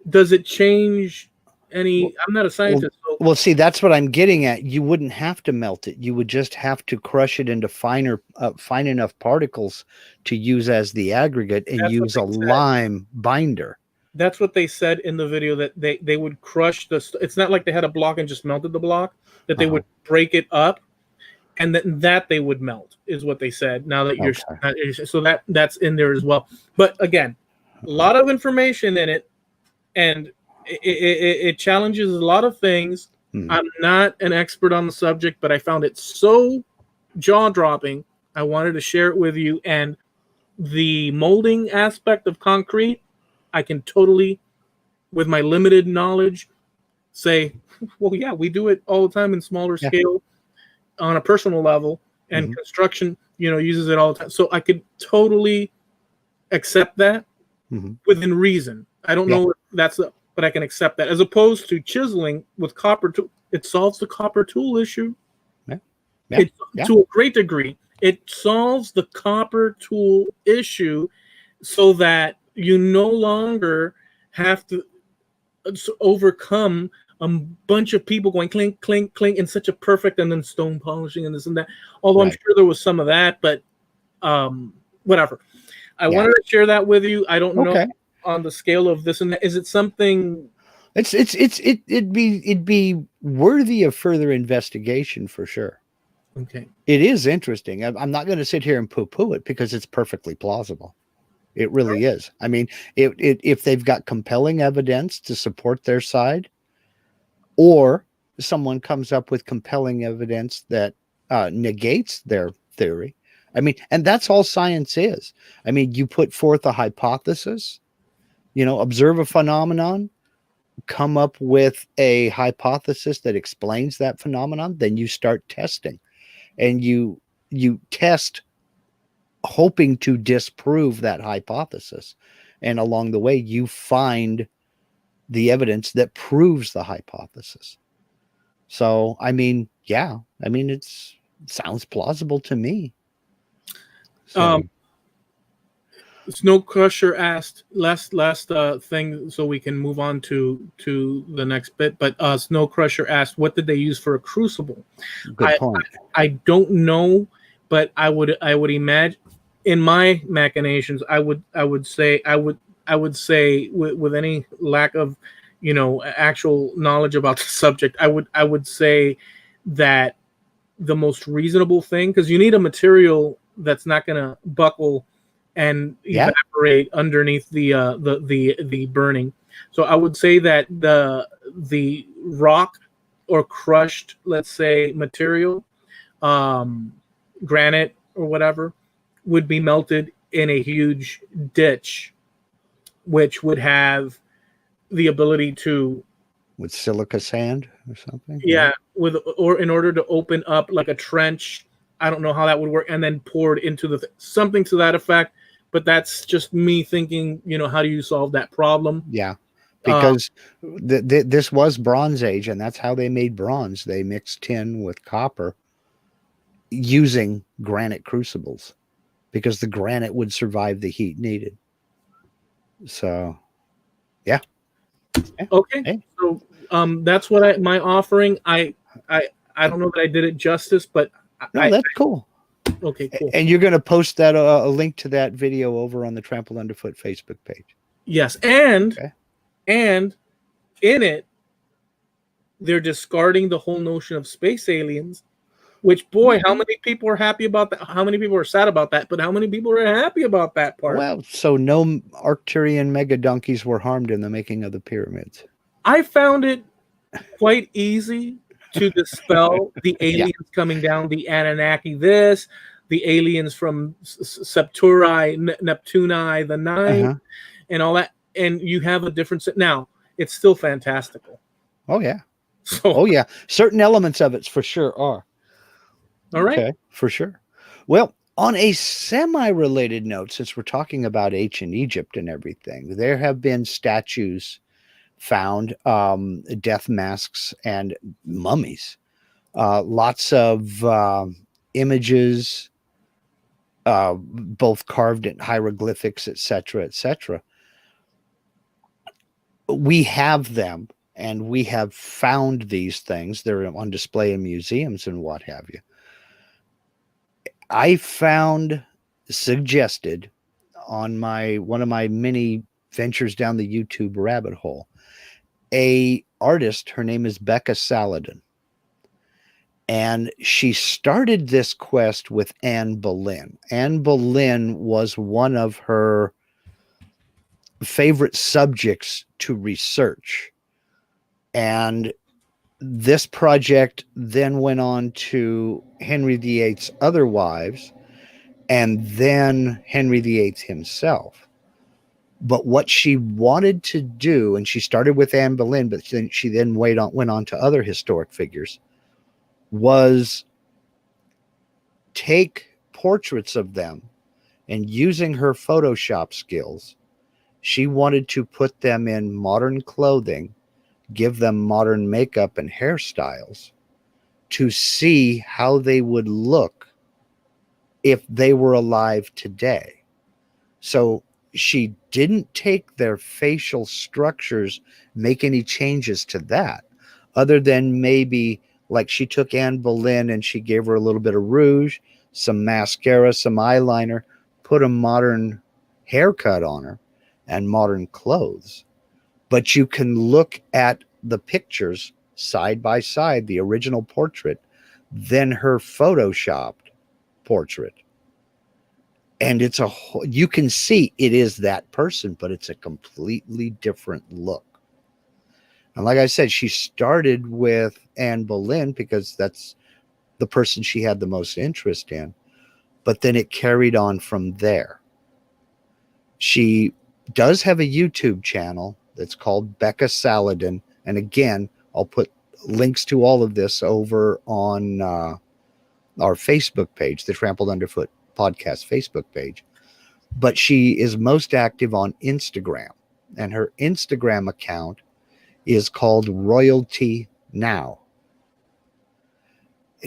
does it change any? I'm not a scientist. Well, see, that's what I'm getting at. You wouldn't have to melt it. You would just have to crush it into fine enough particles to use as the aggregate and use a lime binder. That's what they said in the video, that they would crush it's not like they had a block and just melted the block, that they would break it up and that they would melt, is what they said. Now that so that's in there as well. But again, a lot of information in it, and it challenges a lot of things. I'm not an expert on the subject, but I found it so jaw-dropping I wanted to share it with you. And the molding aspect of concrete, I can totally, with my limited knowledge, say, well, yeah, we do it all the time in smaller scale on a personal level, and construction, uses it all the time. So I could totally accept that within reason. I don't know if that's but I can accept that, as opposed to chiseling with copper tool. It solves the copper tool issue. To a great degree. It solves the copper tool issue so that you no longer have to overcome a bunch of people going clink, clink, clink in such a perfect, and then stone polishing and this and that. Although I'm sure there was some of that, but whatever. I wanted to share that with you. I don't know on the scale of this and that. Is it something? It'd be worthy of further investigation for sure. Okay. It is interesting. I'm not going to sit here and poo-poo it because it's perfectly plausible. It really is. I mean, if they've got compelling evidence to support their side, or someone comes up with compelling evidence that negates their theory. I mean, and that's all science is. I mean, you put forth a hypothesis, observe a phenomenon, come up with a hypothesis that explains that phenomenon, then you start testing. And you test hoping to disprove that hypothesis. And along the way, you find the evidence that proves the hypothesis. So, I mean, it sounds plausible to me. So. Snow Crusher asked last thing, so we can move on to the next bit. But Snow Crusher asked, what did they use for a crucible? Good point. I don't know, but I would imagine, in my machinations, I would say with any lack of actual knowledge about the subject, I would say that the most reasonable thing, because you need a material that's not going to buckle and evaporate underneath the burning. So I would say that the rock or crushed, let's say, material, granite or whatever, would be melted in a huge ditch, which would have the ability to, with silica sand or something. or in order to open up like a trench. I don't know how that would work, and then poured into something to that effect. But that's just me thinking, how do you solve that problem? Yeah, because this was Bronze Age, and that's how they made bronze. They mixed tin with copper using granite crucibles because the granite would survive the heat needed. So, yeah. Okay. Hey. So that's what my offering. I don't know that I did it justice, but that's cool. Okay, cool. And you're going to post that a link to that video over on the Trampled Underfoot Facebook page. Yes, and in it, they're discarding the whole notion of space aliens. Which, boy, how many people are happy about that? How many people are sad about that? But how many people are happy about that part? Well, so no Arcturian mega donkeys were harmed in the making of the pyramids. I found it quite easy to dispel the aliens coming down, the Anunnaki, the aliens from Septuri, Neptuni, the Nine, and all that. And you have a different set. Now, it's still fantastical. Oh, yeah. Certain elements of it for sure are. All right. Okay, for sure. Well, on a semi-related note, since we're talking about ancient Egypt and everything, there have been statues found, death masks and mummies, lots of images, both carved in hieroglyphics, etc., etc. We have them, and we have found these things. They're on display in museums and what have you. I suggested on one of my many ventures down the YouTube rabbit hole, a artist. Her name is Becca Saladin, and she started this quest with Anne Boleyn. Anne Boleyn was one of her favorite subjects to research, and this project then went on to Henry VIII's other wives, and then Henry VIII himself. But what she wanted to do, and she started with Anne Boleyn, but then she went on to other historic figures, was take portraits of them, and using her Photoshop skills, she wanted to put them in modern clothing, give them modern makeup and hairstyles to see how they would look if they were alive today. So she didn't take their facial structures, make any changes to that, other than maybe like she took Anne Boleyn and she gave her a little bit of rouge, some mascara, some eyeliner, put a modern haircut on her and modern clothes. But you can look at the pictures side by side, the original portrait, then her photoshopped portrait. And you can see it is that person, but it's a completely different look. And like I said, she started with Anne Boleyn because that's the person she had the most interest in. But then it carried on from there. She does have a YouTube channel that's called Becca Saladin. And again, I'll put links to all of this over on our Facebook page, the Trampled Underfoot Podcast Facebook page. But she is most active on Instagram. And her Instagram account is called Royalty Now.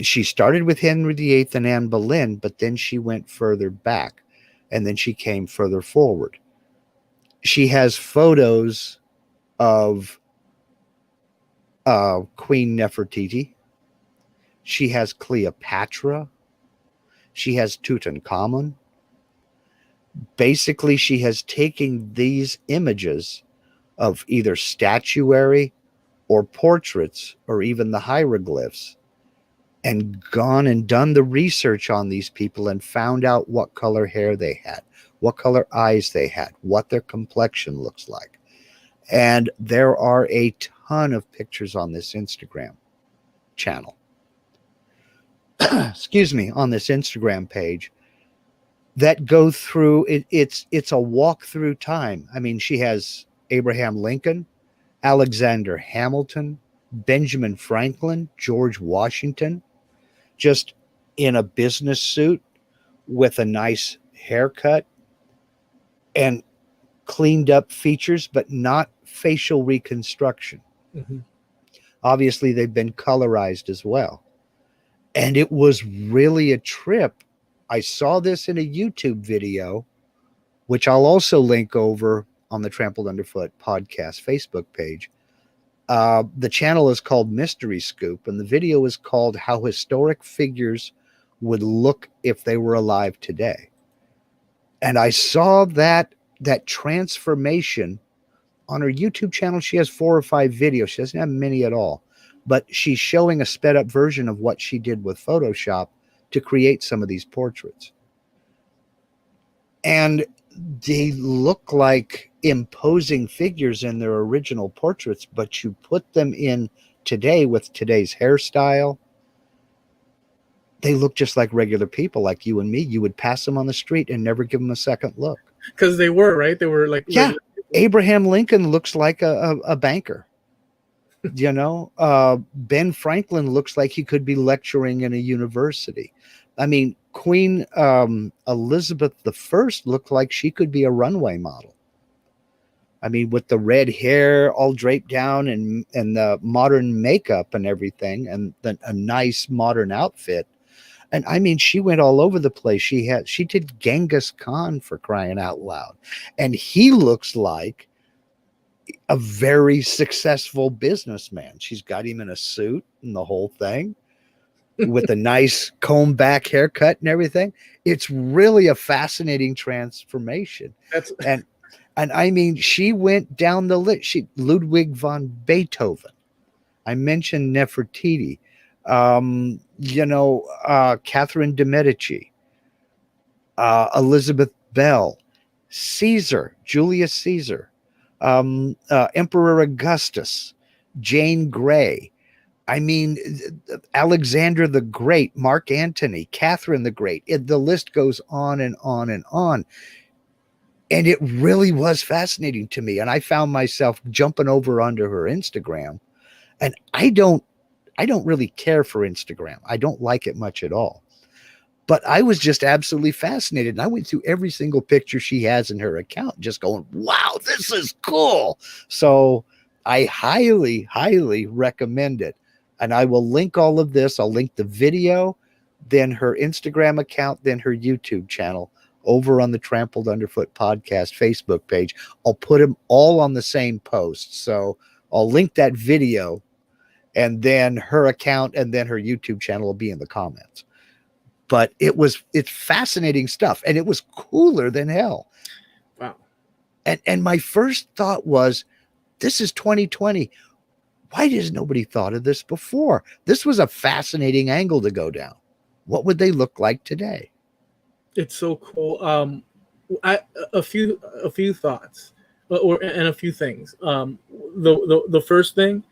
She started with Henry VIII and Anne Boleyn, but then she went further back, and then she came further forward. She has photos of Queen Nefertiti. She has Cleopatra. She has Tutankhamun. Basically, she has taken these images of either statuary or portraits or even the hieroglyphs and gone and done the research on these people and found out what color hair they had, what color eyes they had, what their complexion looks like. And there are a ton of pictures on this Instagram channel. Excuse me, on this Instagram page that go through it's a walk through time. I mean, she has Abraham Lincoln, Alexander Hamilton, Benjamin Franklin, George Washington, just in a business suit with a nice haircut and cleaned up features, but not facial reconstruction. Mm-hmm. Obviously, they've been colorized as well. And it was really a trip. I saw this in a YouTube video, which I'll also link over on the Trampled Underfoot Podcast Facebook page. The channel is called Mystery Scoop, and the video is called How Historic Figures Would Look If They Were Alive Today. And I saw that transformation on her YouTube channel. She has 4 or 5 videos. She doesn't have many at all, but she's showing a sped up version of what she did with Photoshop to create some of these portraits. And they look like imposing figures in their original portraits, but you put them in today with today's hairstyle, they look just like regular people like you and me. You would pass them on the street and never give them a second look. Because they were, right? They were like... Yeah, Abraham Lincoln looks like a banker. You know, Ben Franklin looks like he could be lecturing in a university. I mean, Queen Elizabeth I looked like she could be a runway model. I mean, with the red hair all draped down and the modern makeup and everything, and then a nice modern outfit. And I mean, she went all over the place. She did Genghis Khan, for crying out loud. And he looks like a very successful businessman. She's got him in a suit and the whole thing with a nice comb back haircut and everything. It's really a fascinating transformation. And I mean, she went down the list. Ludwig von Beethoven. I mentioned Nefertiti. Catherine de Medici, Elizabeth Bell, Julius Caesar, Emperor Augustus, Jane Grey, I mean, Alexander the Great, Mark Antony, Catherine the Great. The list goes on and on and on. And it really was fascinating to me. And I found myself jumping over onto her Instagram. And I don't really care for Instagram. I don't like it much at all. But I was just absolutely fascinated. And I went through every single picture she has in her account, just going, wow, this is cool. So I highly, highly recommend it. And I will link all of this. I'll link the video, then her Instagram account, then her YouTube channel over on the Trampled Underfoot Podcast Facebook page. I'll put them all on the same post. So I'll link that video, and then her account and then her YouTube channel will be in the comments. But it's fascinating stuff, and it was cooler than hell. Wow. And my first thought was, this is 2020. Why has nobody thought of this before? This was a fascinating angle to go down. What would they look like today? It's so cool. A few thoughts, and a few things. The first thing,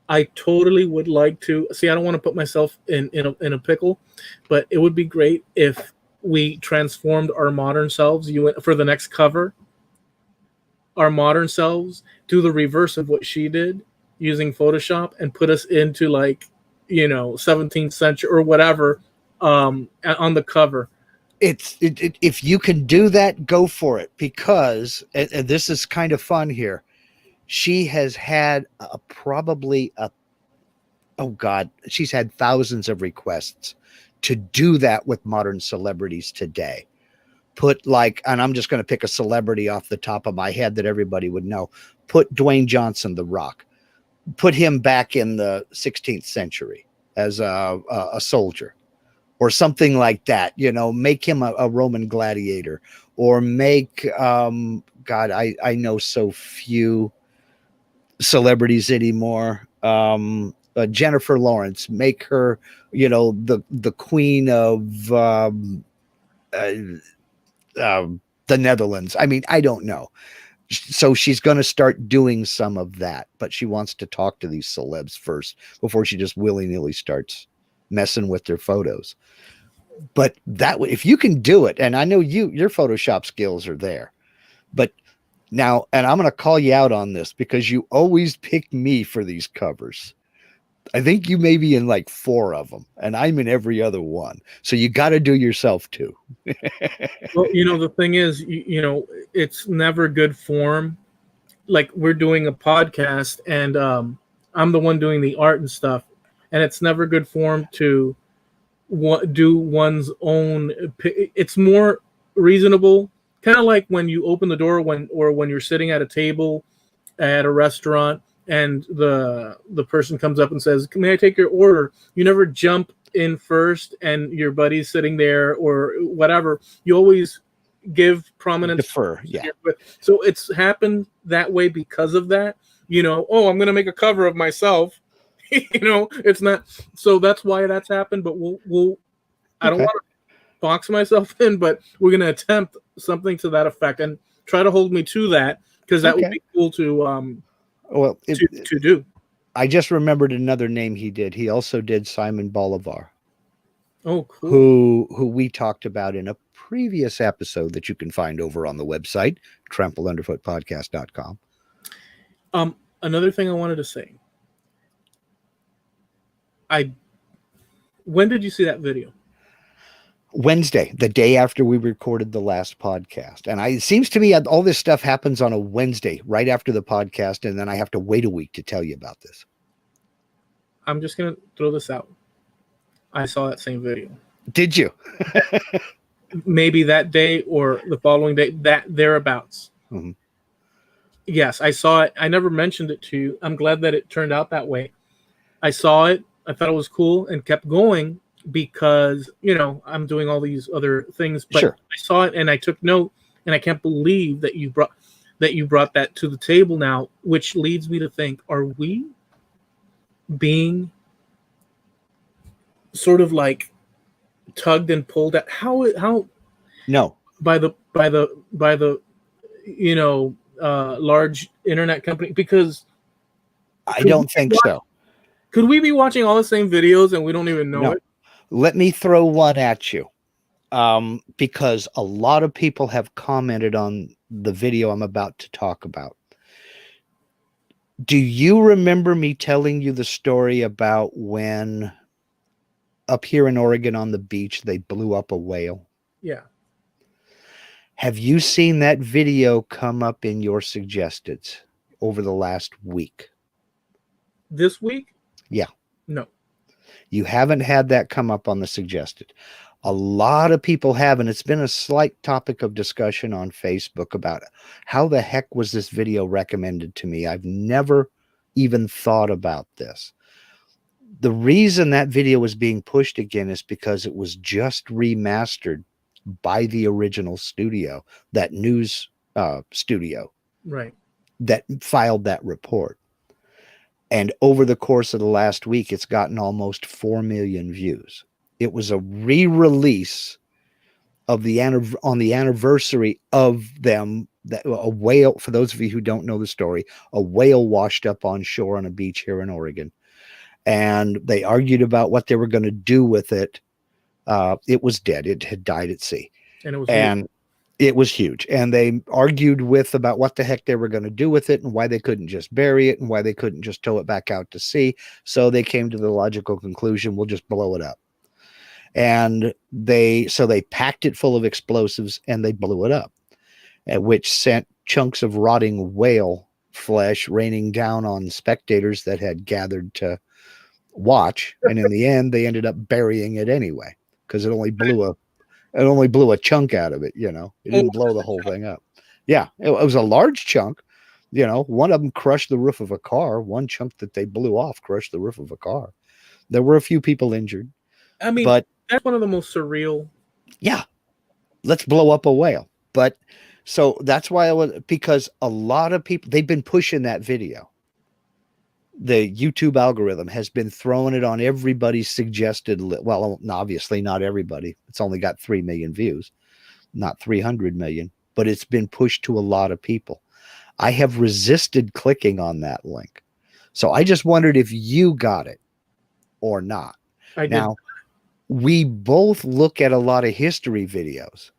I totally would like to see. I don't want to put myself in a pickle, but it would be great if we transformed our modern selves. For the next cover, our modern selves do the reverse of what she did using Photoshop and put us into 17th century or whatever on the cover. If you can do that, go for it, because and this is kind of fun here. She has had she's had thousands of requests to do that with modern celebrities today. And I'm just going to pick a celebrity off the top of my head that everybody would know. Put Dwayne Johnson, The Rock, put him back in the 16th century as a soldier or something like that, make him a Roman gladiator, or make, I know so few celebrities anymore. Jennifer Lawrence, make her, the queen of the Netherlands. I mean, I don't know. So she's going to start doing some of that, but she wants to talk to these celebs first before she just willy-nilly starts messing with their photos. But if you can do it, and I know your Photoshop skills are there, but now, and I'm going to call you out on this because you always pick me for these covers. I think you may be in like 4 of them, and I'm in every other one. So you got to do yourself too. Well, the thing is, it's never good form. Like, we're doing a podcast, and I'm the one doing the art and stuff, and it's never good form to do one's own. It's more reasonable, kind of like when you open the door when you're sitting at a table at a restaurant, and the person comes up and says, "May I take your order?" You never jump in first and your buddy's sitting there or whatever. You always give prominence. Defer, yeah. So it's happened that way because of that. I'm going to make a cover of myself. It's not. So that's why that's happened. But I don't want to box myself in, but we're going to attempt something to that effect and try to hold me to that, because that would be cool to to do. I just remembered another name he did. He also did Simon Bolivar. Oh, cool. Who we talked about in a previous episode that you can find over on the website, trampledunderfootpodcast.com. Another thing I wanted to say. When did you see that video? Wednesday, the day after we recorded the last podcast. And it seems to me all this stuff happens on a Wednesday right after the podcast, and then I have to wait a week to tell you about this. I'm just going to throw this out. I saw that same video. Did you? Maybe that day or the following day, that thereabouts. Mm-hmm. Yes, I saw it. I never mentioned it to you. I'm glad that it turned out that way. I saw it. I thought it was cool and kept going because, I'm doing all these other things. But sure. I saw it and I took note, and I can't believe that you brought that to the table now, which leads me to think, are we being sort of like tugged and pulled at? How no, by the large internet company? Because I don't think so. Could we be watching all the same videos and we don't even know it? Let me throw one at you. Because a lot of people have commented on the video I'm about to talk about. Do you remember me telling you the story about when up here in Oregon on the beach, they blew up a whale? Yeah. Have you seen that video come up in your suggested over the last week? This week? Yeah. No. You haven't had that come up on the suggested. A lot of people have, and it's been a slight topic of discussion on Facebook about how the heck was this video recommended to me? I've never even thought about this. The reason that video was being pushed again is because it was just remastered by the original studio, that news studio, right, that filed that report. And over the course of the last week, it's gotten almost 4 million views. It was a re-release of on the anniversary of them, that a whale, for those of you who don't know the story, a whale washed up on shore on a beach here in Oregon. And they argued about what they were going to do with it. It was dead. It had died at sea. And it was huge. And they argued about what the heck they were going to do with it and why they couldn't just bury it and why they couldn't just tow it back out to sea. So they came to the logical conclusion, we'll just blow it up. And they packed it full of explosives and they blew it up, which sent chunks of rotting whale flesh raining down on spectators that had gathered to watch. And in the end, they ended up burying it anyway, because it only blew a chunk out of it. You know, it didn't blow the whole thing up. Yeah, it was a large chunk. You know, one of them crushed the roof of a car. One chunk that they blew off crushed the roof of a car. There were a few people injured. I mean, but that's one of the most surreal. Yeah, let's blow up a whale. But so that's why because a lot of people, they've been pushing that video. The YouTube algorithm has been throwing it on everybody's suggested list. Well, obviously not everybody. It's only got 3 million views, not 300 million, but it's been pushed to a lot of people. I have resisted clicking on that link. So I just wondered if you got it or not. I did. Now, we both look at a lot of history videos,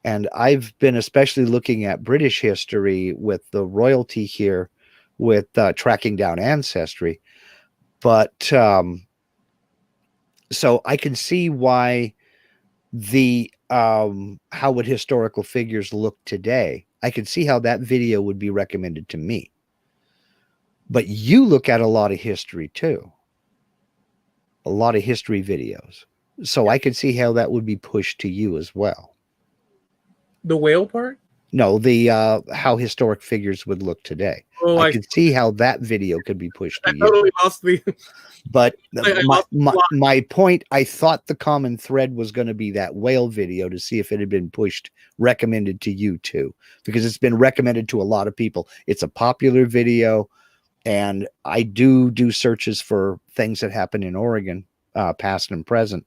and I've been especially looking at British history with the royalty here, with tracking down ancestry. But so I can see why how would historical figures look today. I can see how that video would be recommended to me. But you look at a lot of history too. A lot of history videos. So I could see how that would be pushed to you as well. The whale part? No, the how historic figures would look today. Oh, I could see how that video could be pushed to you. Totally lost the. But my point, I thought the common thread was going to be that whale video, to see if it had been recommended to you too, because it's been recommended to a lot of people. It's a popular video, and I do searches for things that happen in Oregon, past and present.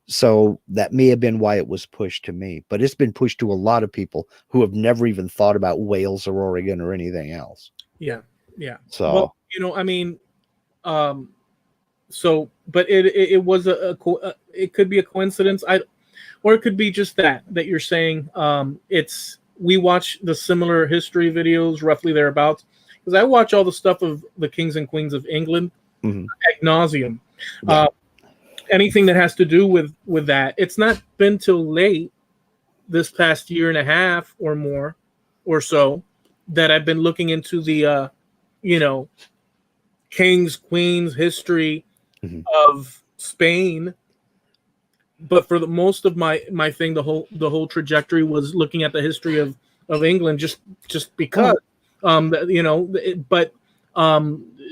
So that may have been why it was pushed to me, but it's been pushed to a lot of people who have never even thought about Wales or Oregon or anything else. Yeah. Yeah. So, well, you know, I mean, so, but it was it could be a coincidence. Or it could be just that you're saying, we watch the similar history videos roughly thereabouts, because I watch all the stuff of the kings and queens of England ad nauseum. Yeah. Anything that has to do with that. It's not been till late this past year and a half or more or so that I've been looking into the, kings, queens history of Spain. But for the most of my thing, the whole trajectory was looking at the history of England, just because,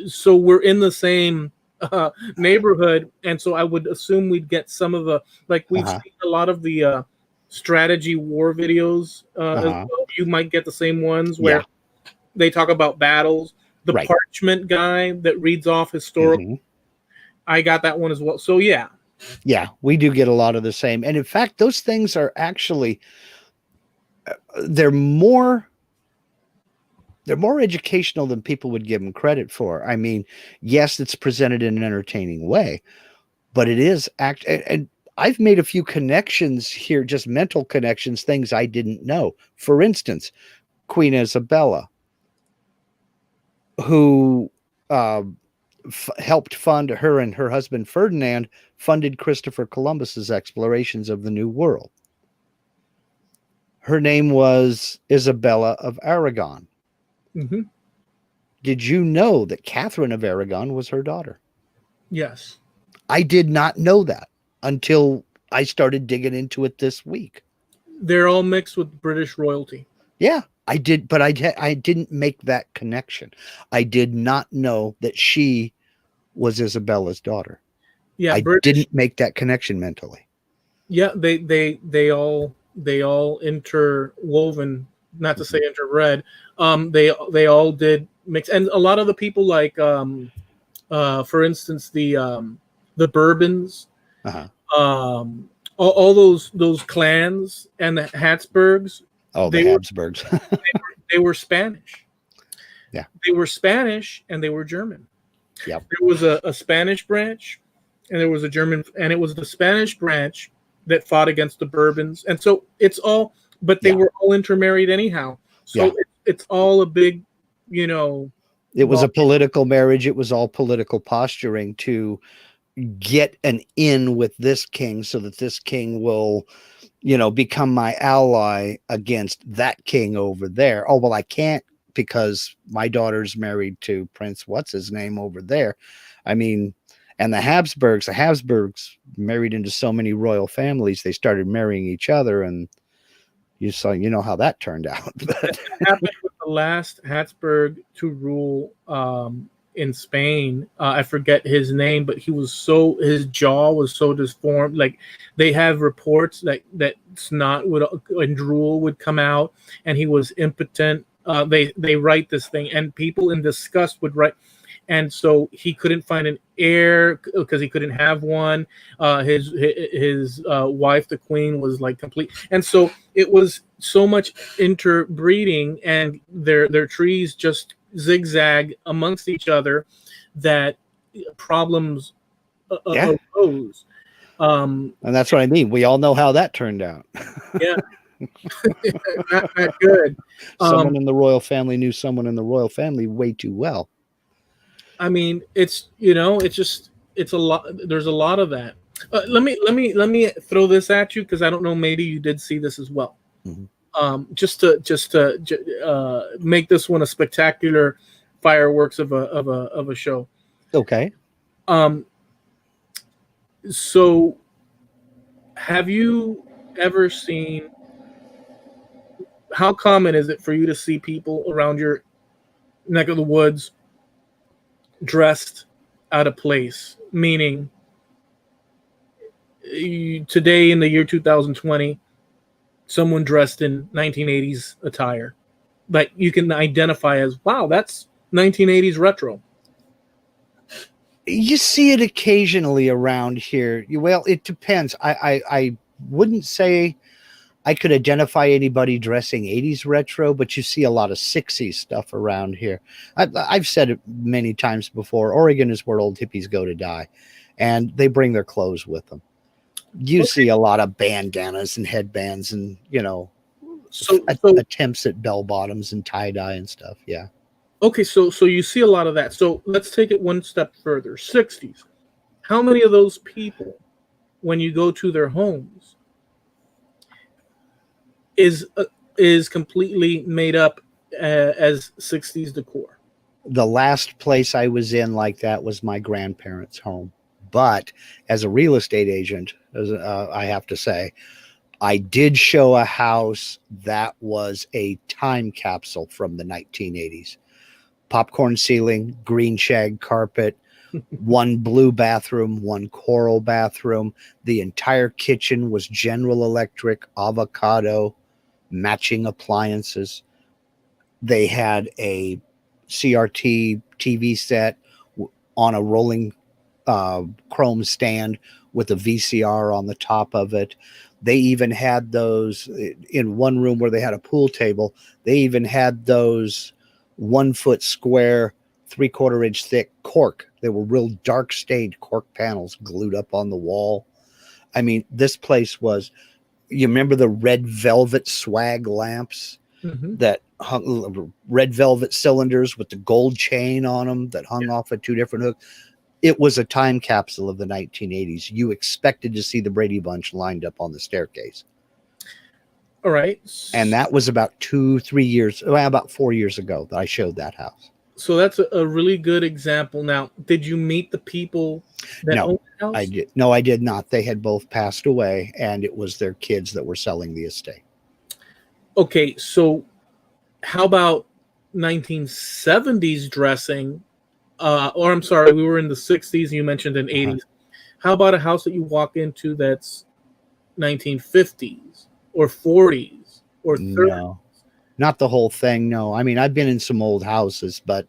so we're in the same neighborhood, and so I would assume we'd get some of the, like, we've seen a lot of the strategy war videos as well. You might get the same ones where they talk about battles. The parchment guy that reads off historical. I got that one as well. So yeah, we do get a lot of the same. And in fact, those things are actually they're more they're more educational than people would give them credit for. I mean, yes, it's presented in an entertaining way, but it is and I've made a few connections here, just mental connections, things I didn't know. For instance, Queen Isabella, who helped fund, her and her husband Ferdinand funded Christopher Columbus's explorations of the New World. Her name was Isabella of Aragon. Mm-hmm. Did you know that Catherine of Aragon was her daughter? Yes. I did not know that until I started digging into it this week. They're all mixed with British royalty. Yeah, I did, but I didn't make that connection. I did not know that she was Isabella's daughter. Yeah, I didn't make that connection mentally. Yeah, they all interwoven, not to say interbred. They all did mix, and a lot of the people, like for instance, the Bourbons, all those clans and the Habsburgs. Oh, the Habsburgs. They were Spanish. Yeah, they were Spanish and they were German. Yep. There was a Spanish branch, and there was a German, and it was the Spanish branch that fought against the Bourbons, and so it's all. But they were all intermarried anyhow. So it's all a big, It was a political marriage. It was all political posturing to get an in with this king so that this king will, become my ally against that king over there. Oh, well, I can't because my daughter's married to Prince what's his name over there. I mean, and the Habsburgs married into so many royal families, they started marrying each other, and you know how that turned out. That happened with the last Habsburg to rule in Spain. I forget his name, but his jaw was so disformed. Like, they have reports that snot and drool would come out, and he was impotent. They write this thing, and people in disgust would write. And so he couldn't find an heir because he couldn't have one. His wife, the queen, was like complete. And so it was so much interbreeding, and their trees just zigzag amongst each other that problems arose. And that's what I mean. We all know how that turned out. Yeah. not good. Someone in the royal family knew someone in the royal family way too well. I mean, it's a lot. There's a lot of that. Let me throw this at you, because I don't know. Maybe you did see this as well. Mm-hmm. Just to make this one a spectacular fireworks of a show. Okay. So, have you ever seen? How common is it for you to see people around your neck of the woods dressed out of place? Meaning, today in the year 2020, someone dressed in 1980s attire, but you can identify as, wow, that's 1980s retro. You see it occasionally around here. Well, it depends. I wouldn't say I could identify anybody dressing 80s retro, but you see a lot of 60s stuff around here. I've said it many times before. Oregon is where old hippies go to die, and they bring their clothes with them. You see a lot of bandanas and headbands and, attempts at bell bottoms and tie-dye and stuff. Yeah. Okay, so you see a lot of that. So let's take it one step further. 60s. How many of those people, when you go to their homes, is completely made up as 60s decor? The last place I was in like that was my grandparents' home. But as a real estate agent, I have to say, I did show a house that was a time capsule from the 1980s. Popcorn ceiling, green shag carpet, one blue bathroom, one coral bathroom. The entire kitchen was General Electric, avocado, matching appliances. They had a CRT TV set on a rolling chrome stand with a VCR on the top of it. They even had those in one room where they had a pool table. They even had those 1 foot square, 3/4 inch thick cork. They were real dark stained cork panels glued up on the wall. I mean, this place was, you remember the red velvet swag lamps that hung, red velvet cylinders with the gold chain on them that hung off of 2 different hooks? It was a time capsule of the 1980s. You expected to see the Brady Bunch lined up on the staircase. All right. And that was about 2-3 years, well, about 4 years ago that I showed that house. So that's a really good example. Now, did you meet the people that owned the house? I did. No, I did not. They had both passed away, and it was their kids that were selling the estate. Okay, so how about 1970s dressing? Or I'm sorry, we were in the 60s. You mentioned in 80s. How about a house that you walk into that's 1950s or 40s or 30s? No, not the whole thing. No, I mean, I've been in some old houses, but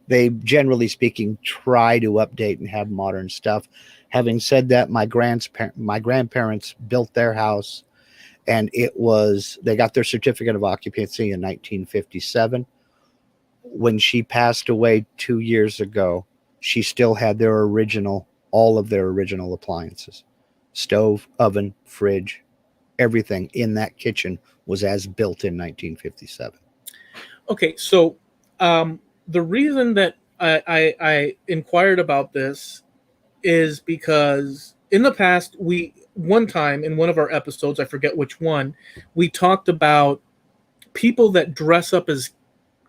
they, generally speaking, try to update and have modern stuff. Having said that, my grandparents built their house, and they got their certificate of occupancy in 1957. When she passed away 2 years ago, she still had all of their original appliances. Stove, oven, fridge, everything in that kitchen was as built in 1957. Okay, so the reason that I inquired about this is because in the past, one time in one of our episodes, I forget which one, we talked about people that dress up as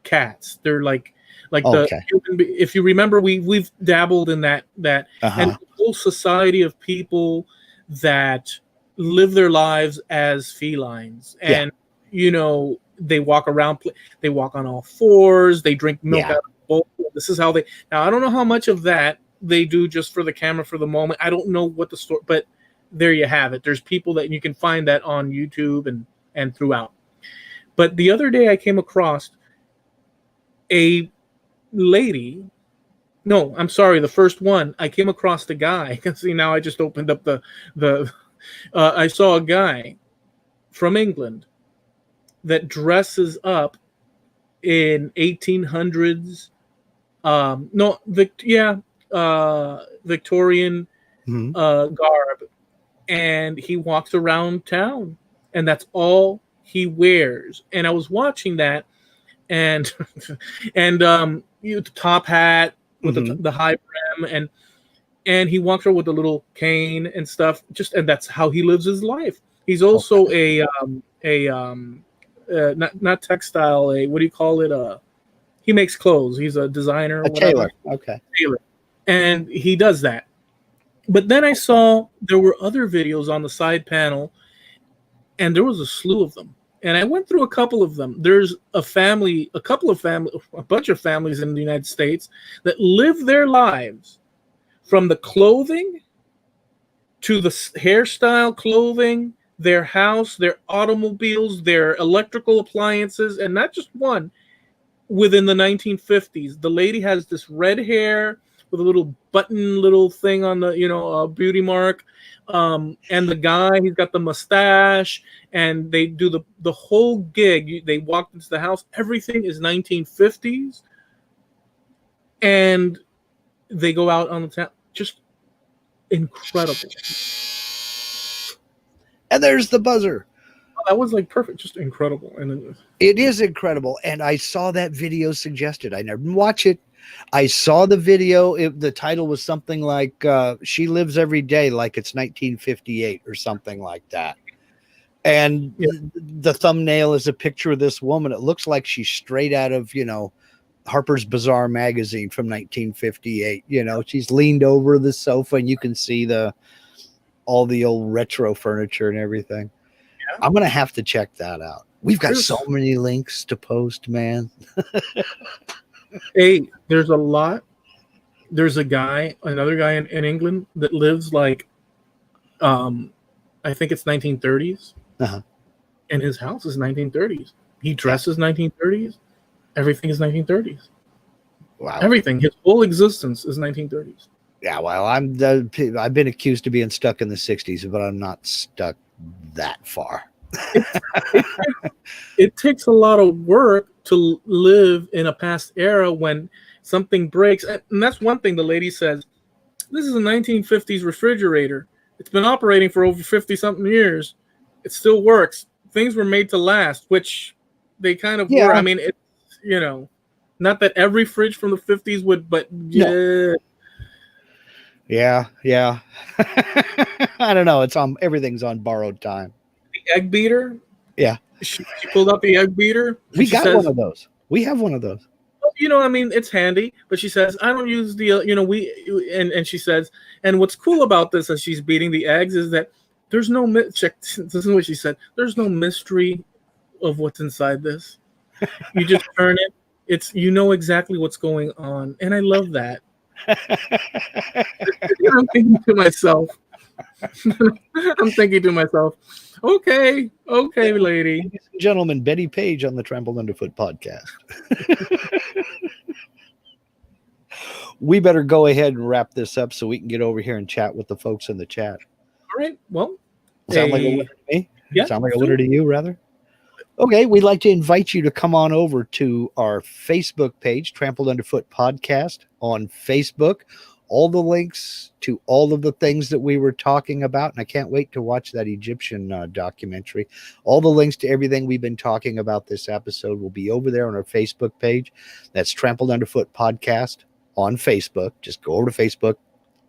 cats. They're like if you remember, we've dabbled in that and the whole society of people that live their lives as felines, and they walk around, they walk on all fours, they drink milk out of a bowl. This is how now I don't know how much of that they do just for the camera for the moment. I don't know what the story, but there you have it. There's people that you can find that on YouTube and throughout. But the other day I came across a lady. No, I'm sorry. The first one, I came across the guy. See, now I just opened up I saw a guy from England that dresses up in 1800s. Victorian garb, and he walks around town, and that's all he wears. And I was watching that, and the top hat with the high brim, and he walks around with a little cane and stuff. And that's how he lives his life. He's also not textile. What do you call it? He makes clothes. He's a designer. A tailor. Okay. Tailor. And he does that. But then I saw there were other videos on the side panel, and there was a slew of them. And I went through a couple of them. There's a bunch of families in the United States that live their lives from the clothing to the hairstyle, clothing, their house, their automobiles, their electrical appliances, and not just one. Within the 1950s, the lady has this red hair with a little little thing on the, beauty mark. And the guy, he's got the mustache, and they do the whole gig. They walked into the house. Everything is 1950s. And they go out on the town. Just incredible. And there's the buzzer. That was like perfect, just incredible. And it is incredible. And I saw that video suggested. I never watch it. I saw the video. The title was something like "She Lives Every Day Like It's 1958" or something like that. And the thumbnail is a picture of this woman. It looks like she's straight out of Harper's Bazaar magazine from 1958. She's leaned over the sofa, and you can see all the old retro furniture and everything. I'm going to have to check that out. We've got so many links to post, man. Hey, there's a lot. There's another guy in England that lives like, I think it's 1930s. And his house is 1930s. He dresses 1930s. Everything is 1930s. Wow. Everything. His whole existence is 1930s. Yeah, well, I've been accused of being stuck in the 60s, but I'm not stuck that far. It's, it, it takes a lot of work to live in a past era when something breaks. And that's one thing the lady says. This is a 1950s refrigerator. It's been operating for over 50 something years. It still works. Things were made to last, which they kind of were. I mean, it's, not that every fridge from the 50s would, but yeah. No. Yeah. I don't know. Everything's on borrowed time. The egg beater. Yeah. She pulled out the egg beater. We got one of those. We have one of those. I mean, it's handy, but she says, I don't use the, and she says, and what's cool about this as she's beating the eggs is that there's no, check, this is what she said, there's no mystery of what's inside this. You just turn it. It's, exactly what's going on. And I love that. I'm thinking to myself, okay, lady. Ladies and gentlemen, Betty Page on the Trampled Underfoot podcast. We better go ahead and wrap this up so we can get over here and chat with the folks in the chat. All right. Well, sound like a winner to me? Yeah. Sound like a winner to you, rather? Okay, we'd like to invite you to come on over to our Facebook page, Trampled Underfoot Podcast on Facebook. All the links to all of the things that we were talking about, and I can't wait to watch that Egyptian documentary. All the links to everything we've been talking about this episode will be over there on our Facebook page. That's Trampled Underfoot Podcast on Facebook. Just go over to Facebook,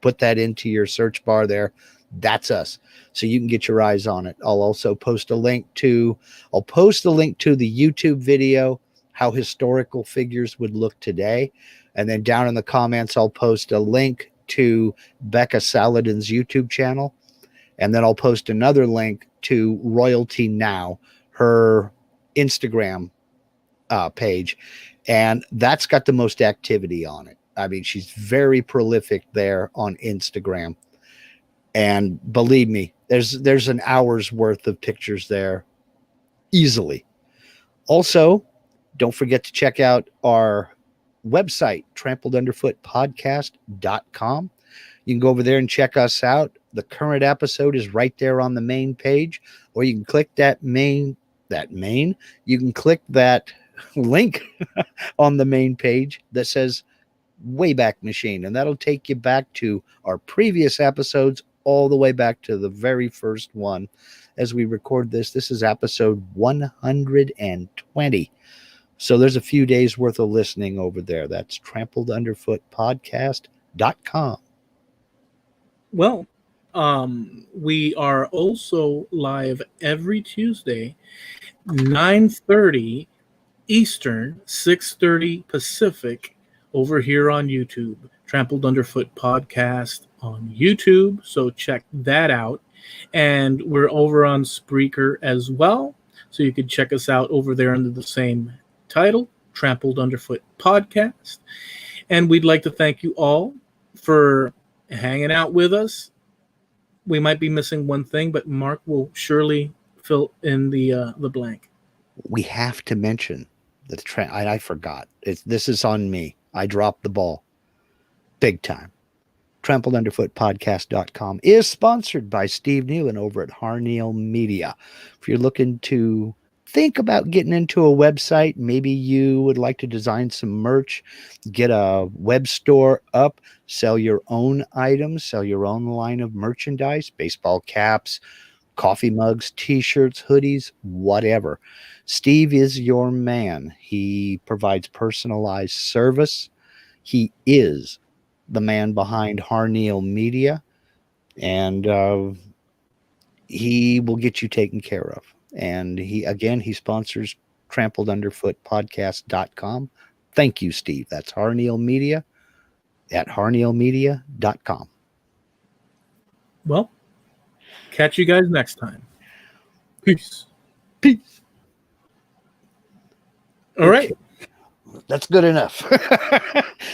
put that into your search bar there. That's us. So you can get your eyes on it. I'll also post a link to the YouTube video, how historical figures would look today. And then down in the comments, I'll post a link to Becca Saladin's YouTube channel. And then I'll post another link to Royalty Now, her Instagram page. And that's got the most activity on it. I mean, she's very prolific there on Instagram. And believe me, there's an hour's worth of pictures there easily. Also, don't forget to check out our website, trampledunderfootpodcast.com. You can go over there and check us out. The current episode is right there on the main page, or you can click you can click that link on the main page that says Wayback Machine, and that'll take you back to our previous episodes, all the way back to the very first one. As we record this is episode 120. So there's a few days worth of listening over there. That's trampledunderfootpodcast.com. Well, we are also live every Tuesday, 9:30 Eastern, 6:30 Pacific, over here on YouTube. Trampled Underfoot Podcast on YouTube. So check that out. And we're over on Spreaker as well. So you can check us out over there under the same title, Trampled Underfoot Podcast. And we'd like to thank you all for hanging out with us. We might be missing one thing, but Mark will surely fill in the blank. We have to mention that I forgot. This is on me. I dropped the ball big time. TrampledUnderfootPodcast.com is sponsored by Steve Nealon over at Harneal Media. If you're looking to think about getting into a website, maybe you would like to design some merch, get a web store up, sell your own items, sell your own line of merchandise, baseball caps, coffee mugs, t-shirts, hoodies, whatever. Steve is your man. He provides personalized service. He is the man behind Harneal Media, and he will get you taken care of. And he sponsors TrampledUnderfootPodcast.com. Thank you, Steve. That's Harneal Media at harnealmedia.com. Well, catch you guys next time. Peace. All right. That's good enough.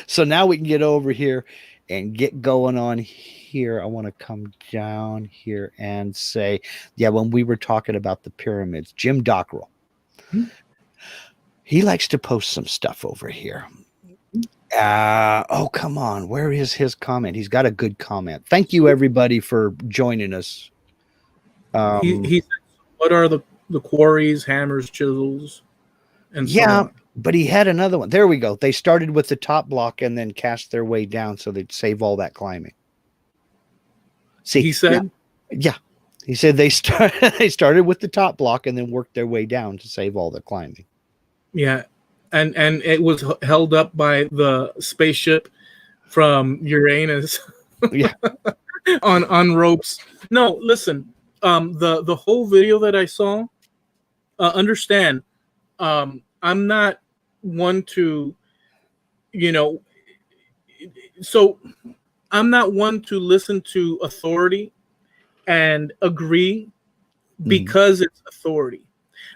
So now we can get over here and get going on here. I want to come down here and say, when we were talking about the pyramids, Jim Dockrell, he likes to post some stuff over here. Come on. Where is his comment? He's got a good comment. Thank you, everybody, for joining us. He said, what are the the quarries, hammers, chisels, and so on. But he had another one. There we go. They started with the top block and then cast their way down so they'd save all that climbing. See, He said, yeah. He said they started with the top block and then worked their way down to save all the climbing. yeah, and it was held up by the spaceship from Uranus. Yeah. on ropes. No, listen. The whole video that I saw, understand. I'm not one to, so I'm not one to listen to authority and agree because it's authority.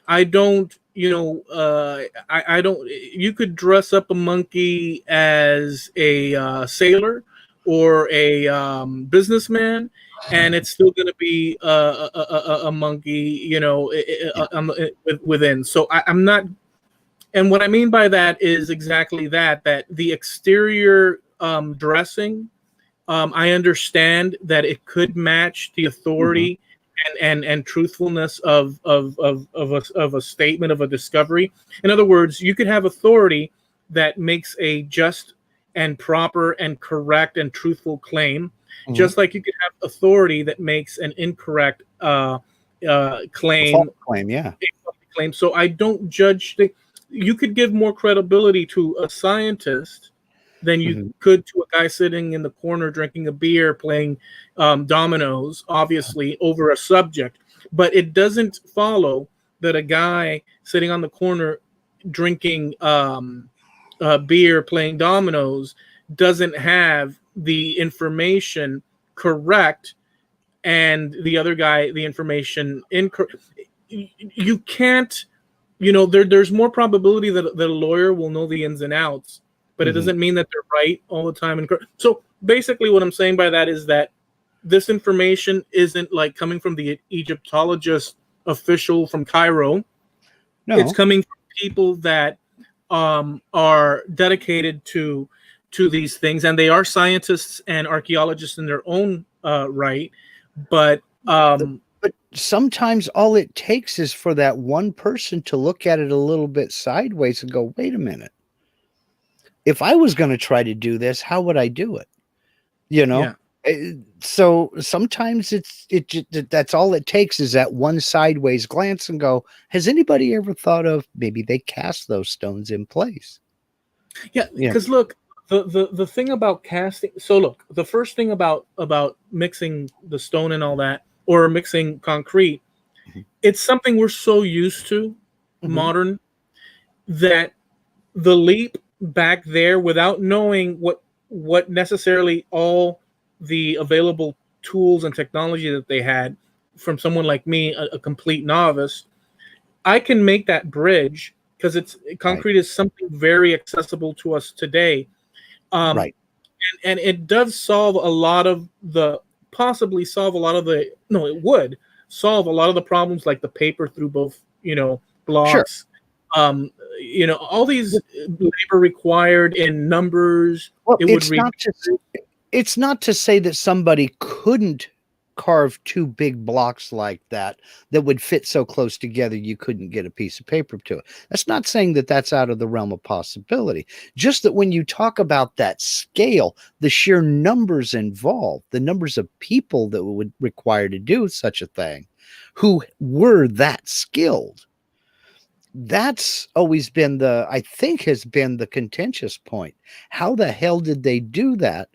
I don't, I don't. You could dress up a monkey as a sailor or a businessman, and it's still going to be a monkey, within. So I'm not. And what I mean by that is exactly that the exterior dressing, I understand that it could match the authority and truthfulness of a statement of a discovery. In other words, you could have authority that makes a just and proper and correct and truthful claim, just like you could have authority that makes an incorrect claim. Yeah. Claim. So I don't judge. You could give more credibility to a scientist than you could to a guy sitting in the corner drinking a beer, playing dominoes, obviously, over a subject. But it doesn't follow that a guy sitting on the corner drinking beer, playing dominoes, doesn't have the information correct, and the other guy the information incorrect. You can't, there's more probability that a lawyer will know the ins and outs, but it doesn't mean that they're right all the time. So basically what I'm saying by that is that this information isn't like coming from the Egyptologist official from Cairo. No. It's coming from people that are dedicated to these things, and they are scientists and archaeologists in their own right. But sometimes all it takes is for that one person to look at it a little bit sideways and go, wait a minute. If I was going to try to do this, how would I do it? Yeah. So sometimes that's all it takes is that one sideways glance and go, has anybody ever thought of maybe they cast those stones in place? Yeah. Because look, the thing about casting. So look, the first thing about mixing the stone and all that, or mixing concrete, it's something we're so used to, modern, that the leap back there without knowing what necessarily all the available tools and technology that they had from someone like me, a complete novice, I can make that bridge because concrete is something very accessible to us today. And it does solve a lot of the it would solve a lot of the problems, like the paper through both, blocks. Sure. All these labor required in numbers. Well, it's not to say that somebody couldn't carve two big blocks like that would fit so close together you couldn't get a piece of paper to it. That's not saying that that's out of the realm of possibility. Just that when you talk about that scale, the sheer numbers involved, the numbers of people that would require to do such a thing, who were that skilled, that's always been has been the contentious point. How the hell did they do that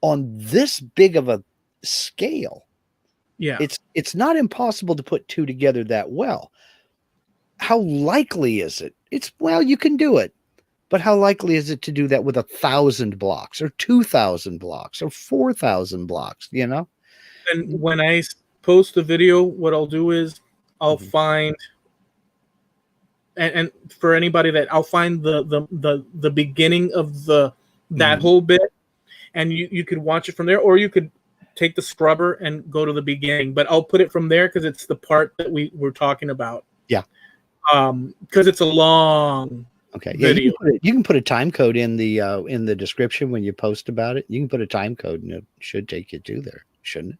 on this big of a scale? Yeah, it's not impossible to put two together that well. How likely is it? You can do it, but how likely is it to do that with 1,000 blocks or 2,000 blocks or 4,000 blocks? And when I post the video, what I'll do is I'll find, and for anybody that I'll find the beginning of that whole bit, and you could watch it from there, or you could take the scrubber and go to the beginning, but I'll put it from there because it's the part that we were talking about. Yeah. Because it's a long video. You can put a time code in the description when you post about it. You can put a time code and it should take you to there, shouldn't it?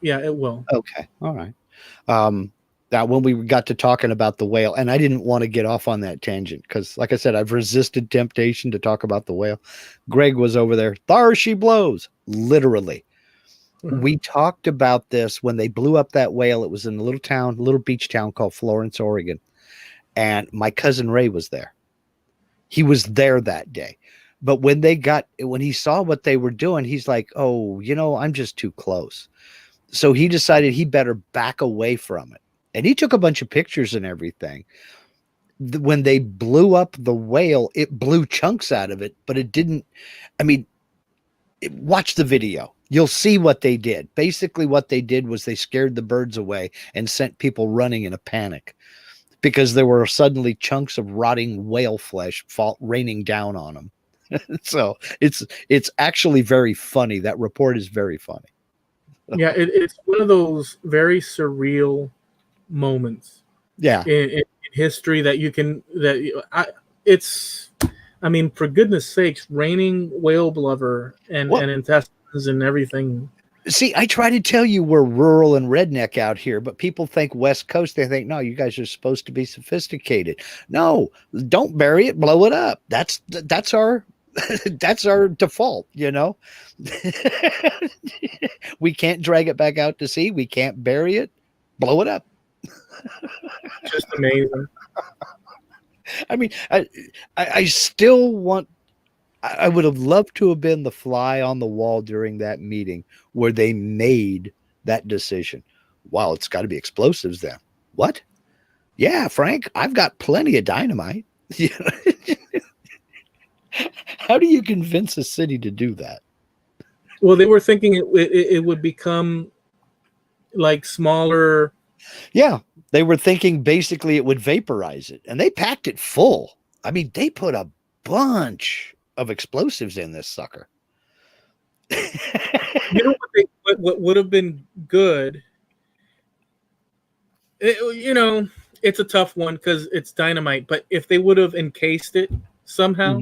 Yeah, it will. Okay. All right. when we got to talking about the whale, and I didn't want to get off on that tangent because, like I said, I've resisted temptation to talk about the whale. Greg was over there. There she blows, literally. We talked about this when they blew up that whale. It was in a little beach town called Florence, Oregon. And my cousin Ray was there. He was there that day. But when he saw what they were doing, he's like, oh, I'm just too close. So he decided he better back away from it. And he took a bunch of pictures and everything. When they blew up the whale, it blew chunks out of it, but it didn't. Watch the video. You'll see what they did. Basically, what they did was they scared the birds away and sent people running in a panic because there were suddenly chunks of rotting whale flesh raining down on them. So it's actually very funny. That report is very funny. Yeah, it's one of those very surreal moments. Yeah, in history that you can for goodness sakes, raining whale blubber and intestines and everything. See, I try to tell you we're rural and redneck out here, but people think West Coast. They think, no, you guys are supposed to be sophisticated. No, don't bury it, blow it up. That's our that's our default, We can't drag it back out to sea. We can't bury it, blow it up. Just amazing. I still want. I would have loved to have been the fly on the wall during that meeting where they made that decision. Wow, it's got to be explosives then. What? Yeah, Frank, I've got plenty of dynamite. How do you convince a city to do that? Well, they were thinking it would become like smaller. Yeah, they were thinking basically it would vaporize it, and they packed it full. They put a bunch of explosives in this sucker. What would have been good? It's a tough one because it's dynamite. But if they would have encased it somehow,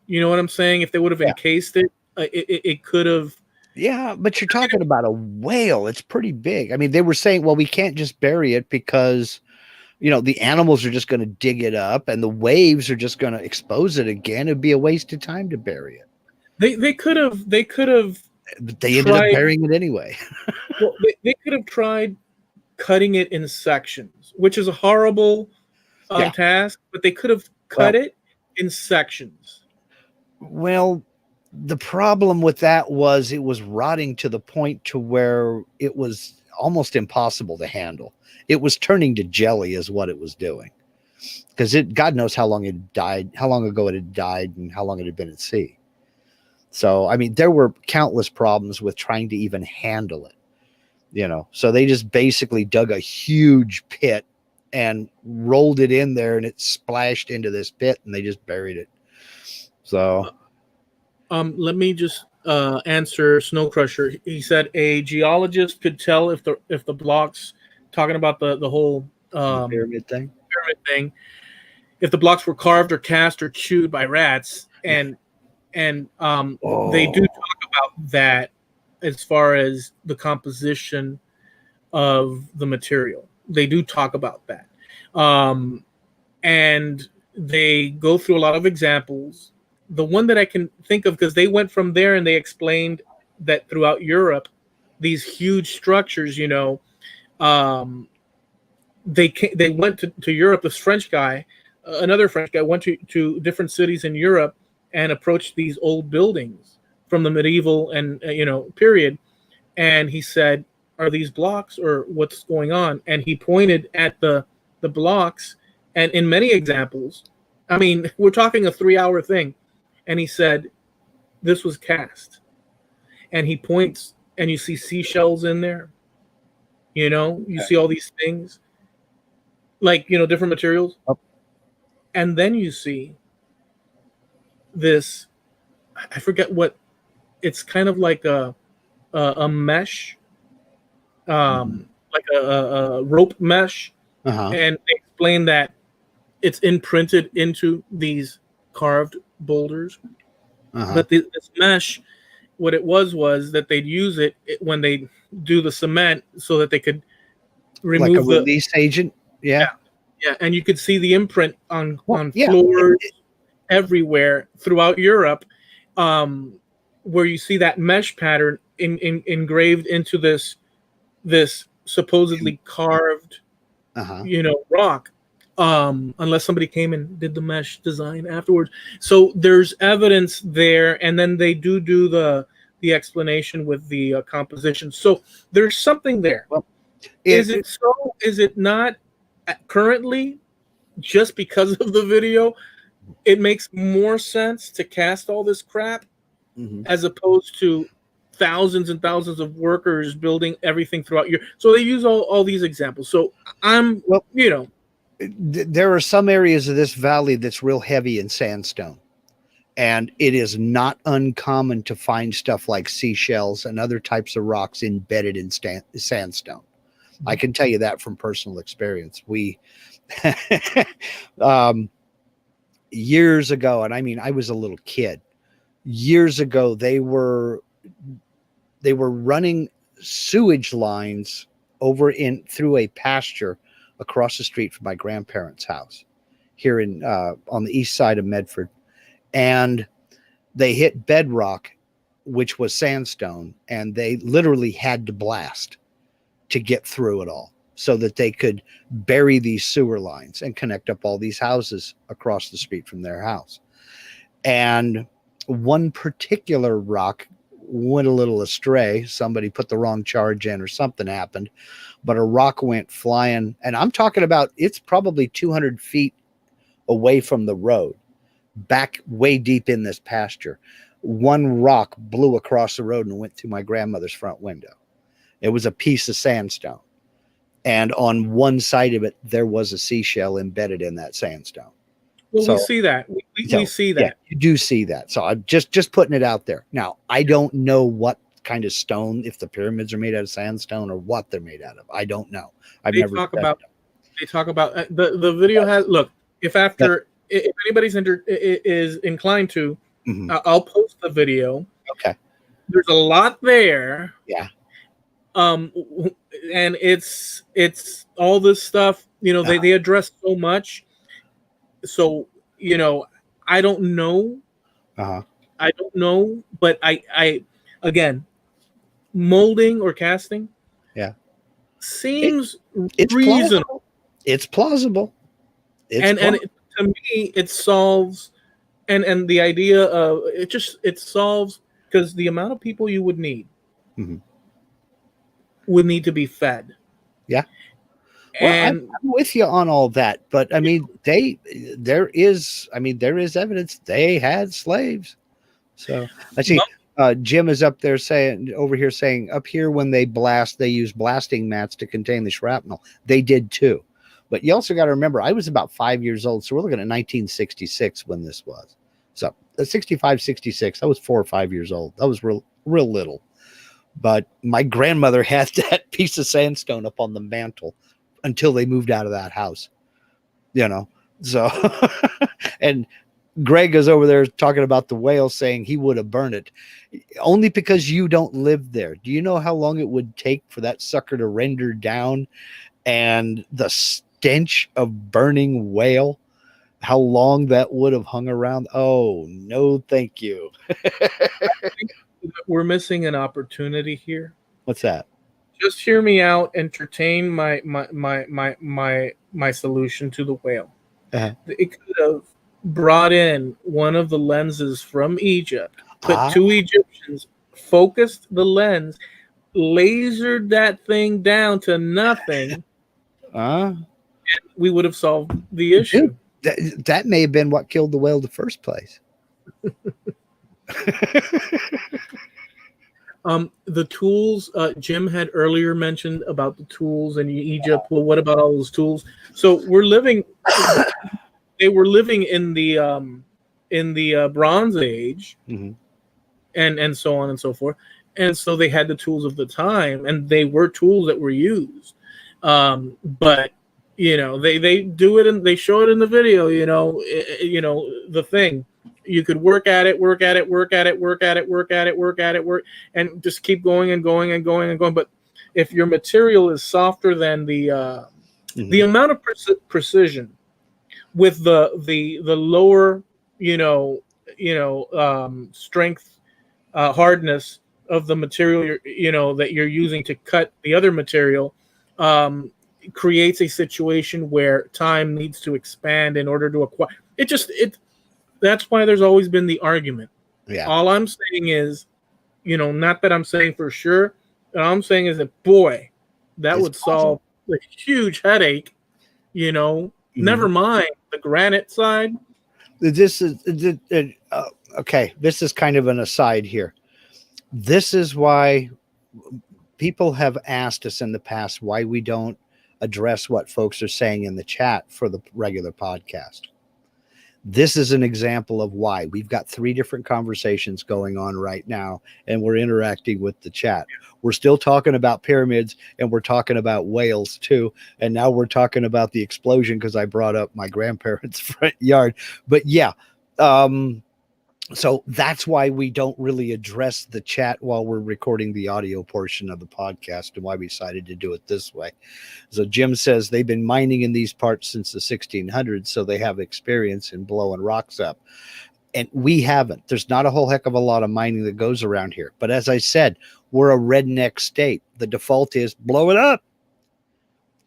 you know what I'm saying? If they would have encased it, it could have. Yeah, but you're talking about a whale. It's pretty big. They were saying, well, we can't just bury it because, the animals are just going to dig it up and the waves are just going to expose it again. It'd be a waste of time to bury it. They could have. But they ended up burying it anyway. Well, they could have tried cutting it in sections, which is a horrible task, but they could have cut it in sections. Well, the problem with that was it was rotting to the point to where it was almost impossible to handle. It was turning to jelly is what it was doing. Because God knows how long it died, how long ago it had died, and how long it had been at sea. So, there were countless problems with trying to even handle it, So they just basically dug a huge pit and rolled it in there, and it splashed into this pit, and they just buried it. So... let me just answer Snow Crusher. He said a geologist could tell if the blocks, talking about the whole pyramid thing, if the blocks were carved or cast or chewed by rats, and they do talk about that as far as the composition of the material. They do talk about that, and they go through a lot of examples. The one that I can think of, because they went from there and they explained that throughout Europe, these huge structures, they went to Europe. This French guy, another French guy, went to different cities in Europe and approached these old buildings from the medieval and period, and he said, "Are these blocks or what's going on?" And he pointed at the blocks, and in many examples, we're talking a 3-hour thing. And he said, this was cast. And he points, and you see seashells in there. You see all these things. Like, different materials. Oh. And then you see this, I forget what, it's kind of like a mesh, like a rope mesh. And they explain that it's imprinted into these carved boulders, but this mesh, what it was that they'd use it when they do the cement so that they could like a remove the release agent. Yeah. yeah, and you could see the imprint on Yeah. floors everywhere throughout Europe, where you see that mesh pattern engraved into this supposedly carved rock, unless somebody came and did the mesh design afterwards. So there's evidence there, and then they do the explanation with the composition. So there's something there. Well, Is it not currently? Just because of the video, it makes more sense to cast all this crap as opposed to thousands and thousands of workers building everything throughout Europe. So they use all these examples. So there are some areas of this valley that's real heavy in sandstone, and it is not uncommon to find stuff like seashells and other types of rocks embedded in sandstone. I can tell you that from personal experience. We years ago, and I mean I was a little kid, years ago, they were running sewage lines over through a pasture across the street from my grandparents' house here on the east side of Medford, and they hit bedrock, which was sandstone, and they literally had to blast to get through it all so that they could bury these sewer lines and connect up all these houses across the street from their house. And one particular rock went a little astray. Somebody put the wrong charge in or something happened, but a rock went flying. And I'm talking about, it's probably 200 feet away from the road, back way deep in this pasture. One rock blew across the road and went through my grandmother's front window. It was a piece of sandstone. And on one side of it, there was a seashell embedded in that sandstone. Well, we see that. We see that. Yeah, you do see that. So I'm just putting it out there. Now, I don't know what kind of stone, if the pyramids are made out of sandstone or what they're made out of. I don't know. They talk about the video has, look, if anybody's is inclined to, I'll post the video. Okay. There's a lot there. Yeah. And it's all this stuff, they address so much. So, I don't know. I don't know, but I again, molding or casting, seems it's reasonable. It's plausible. And to me, it solves, and the idea of it solves, because the amount of people you would need would need to be fed. Yeah. Well, I'm with you on all that, but I mean, there is evidence they had slaves. So let's see. Jim is up here saying up here when they blast, they use blasting mats to contain the shrapnel. They did too. But you also got to remember, I was about 5 years old. So we're looking at 1966 when this was. So 65, 66, I was 4 or 5 years old. That was real little. But my grandmother had that piece of sandstone up on the mantle until they moved out of that house, so, and Greg is over there talking about the whale, saying he would have burned it only because you don't live there. Do you know how long it would take for that sucker to render down, and the stench of burning whale, how long that would have hung around? Oh, no, thank you. We're missing an opportunity here. What's that? Just hear me out. Entertain my solution to the whale. It could have brought in one of the lenses from Egypt, put two Egyptians, focused the lens, lasered that thing down to nothing. And we would have solved the issue. That may have been what killed the whale in the first place. The tools Jim had earlier mentioned about the tools in Egypt. Well, what about all those tools? So they were living in the Bronze Age, and so on and so forth. And so they had the tools of the time, and they were tools that were used. But they do it, and they show it in the video. The thing. You could work at it, and just keep going and going and going and going and going. But if your material is softer than the amount of precision with the lower strength, hardness of the material that you're using to cut the other material, creates a situation where time needs to expand in order to acquire it. That's why there's always been the argument. Yeah. All I'm saying is, not that I'm saying for sure, but I'm saying is that, boy, that would solve a huge headache. Never mind the granite side. This is okay. This is kind of an aside here. This is why people have asked us in the past why we don't address what folks are saying in the chat for the regular podcast. This is an example of why. We've got 3 different conversations going on right now, and we're interacting with the chat. We're still talking about pyramids, and we're talking about whales too. And now we're talking about the explosion because I brought up my grandparents' front yard. But yeah, so that's why we don't really address the chat while we're recording the audio portion of the podcast, and why we decided to do it this way. So Jim says they've been mining in these parts since the 1600s, so they have experience in blowing rocks up. And we haven't. There's not a whole heck of a lot of mining that goes around here. But as I said, we're a redneck state. The default is blow it up.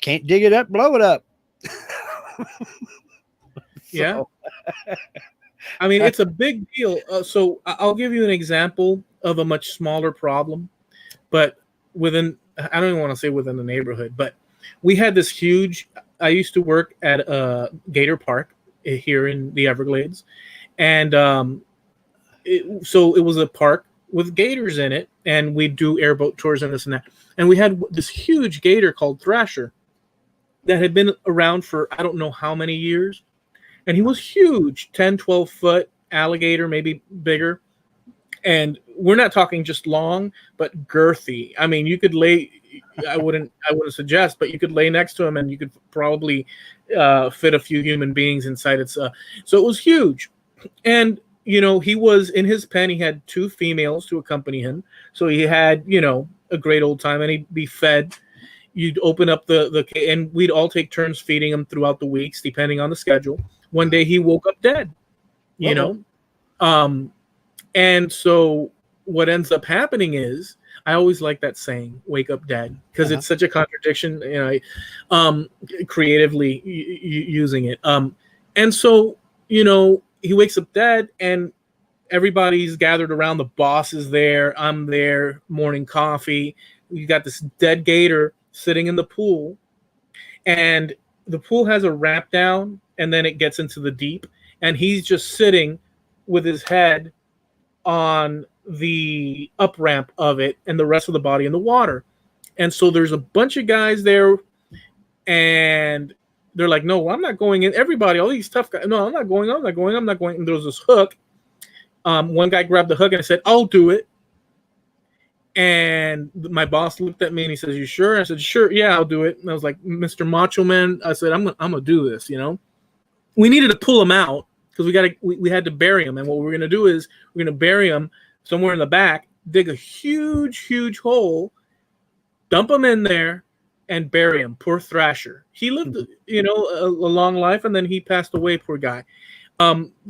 Can't dig it up, blow it up. Yeah. I mean, it's a big deal. So I'll give you an example of a much smaller problem, but I don't even want to say within the neighborhood, but we had this huge, I used to work at a Gator Park here in the Everglades. And so it was a park with gators in it, and we'd do airboat tours and this and that. And we had this huge gator called Thrasher that had been around for I don't know how many years. And he was huge, 10, 12 foot alligator, maybe bigger. And we're not talking just long, but girthy. I mean, you could lay, I wouldn't suggest, but you could lay next to him and you could probably fit a few human beings inside its. So it was huge. And, he was in his pen. He had 2 females to accompany him. So he had, a great old time, and he'd be fed. You'd open up and we'd all take turns feeding him throughout the weeks, depending on the schedule. One day he woke up dead, and so what ends up happening is, I always like that saying, wake up dead, because it's such a contradiction, creatively using it. And so, he wakes up dead, and everybody's gathered around. The boss is there. I'm there, morning coffee. You got this dead gator sitting in the pool, and the pool has a ramp down, and then it gets into the deep, and he's just sitting with his head on the up ramp of it and the rest of the body in the water. And so there's a bunch of guys there, and they're like, no, I'm not going in. Everybody, all these tough guys, no, I'm not going. And there was this hook. One guy grabbed the hook and I said, I'll do it. And my boss looked at me and he says, you sure? I said, sure. Yeah, I'll do it. And I was like, Mr. Macho Man, I said, I'm gonna do this. We needed to pull him out because we had to bury him. And what we're going to do is we're going to bury him somewhere in the back, dig a huge, huge hole, dump him in there, and bury him. Poor Thrasher. He lived, a long life, and then he passed away, poor guy.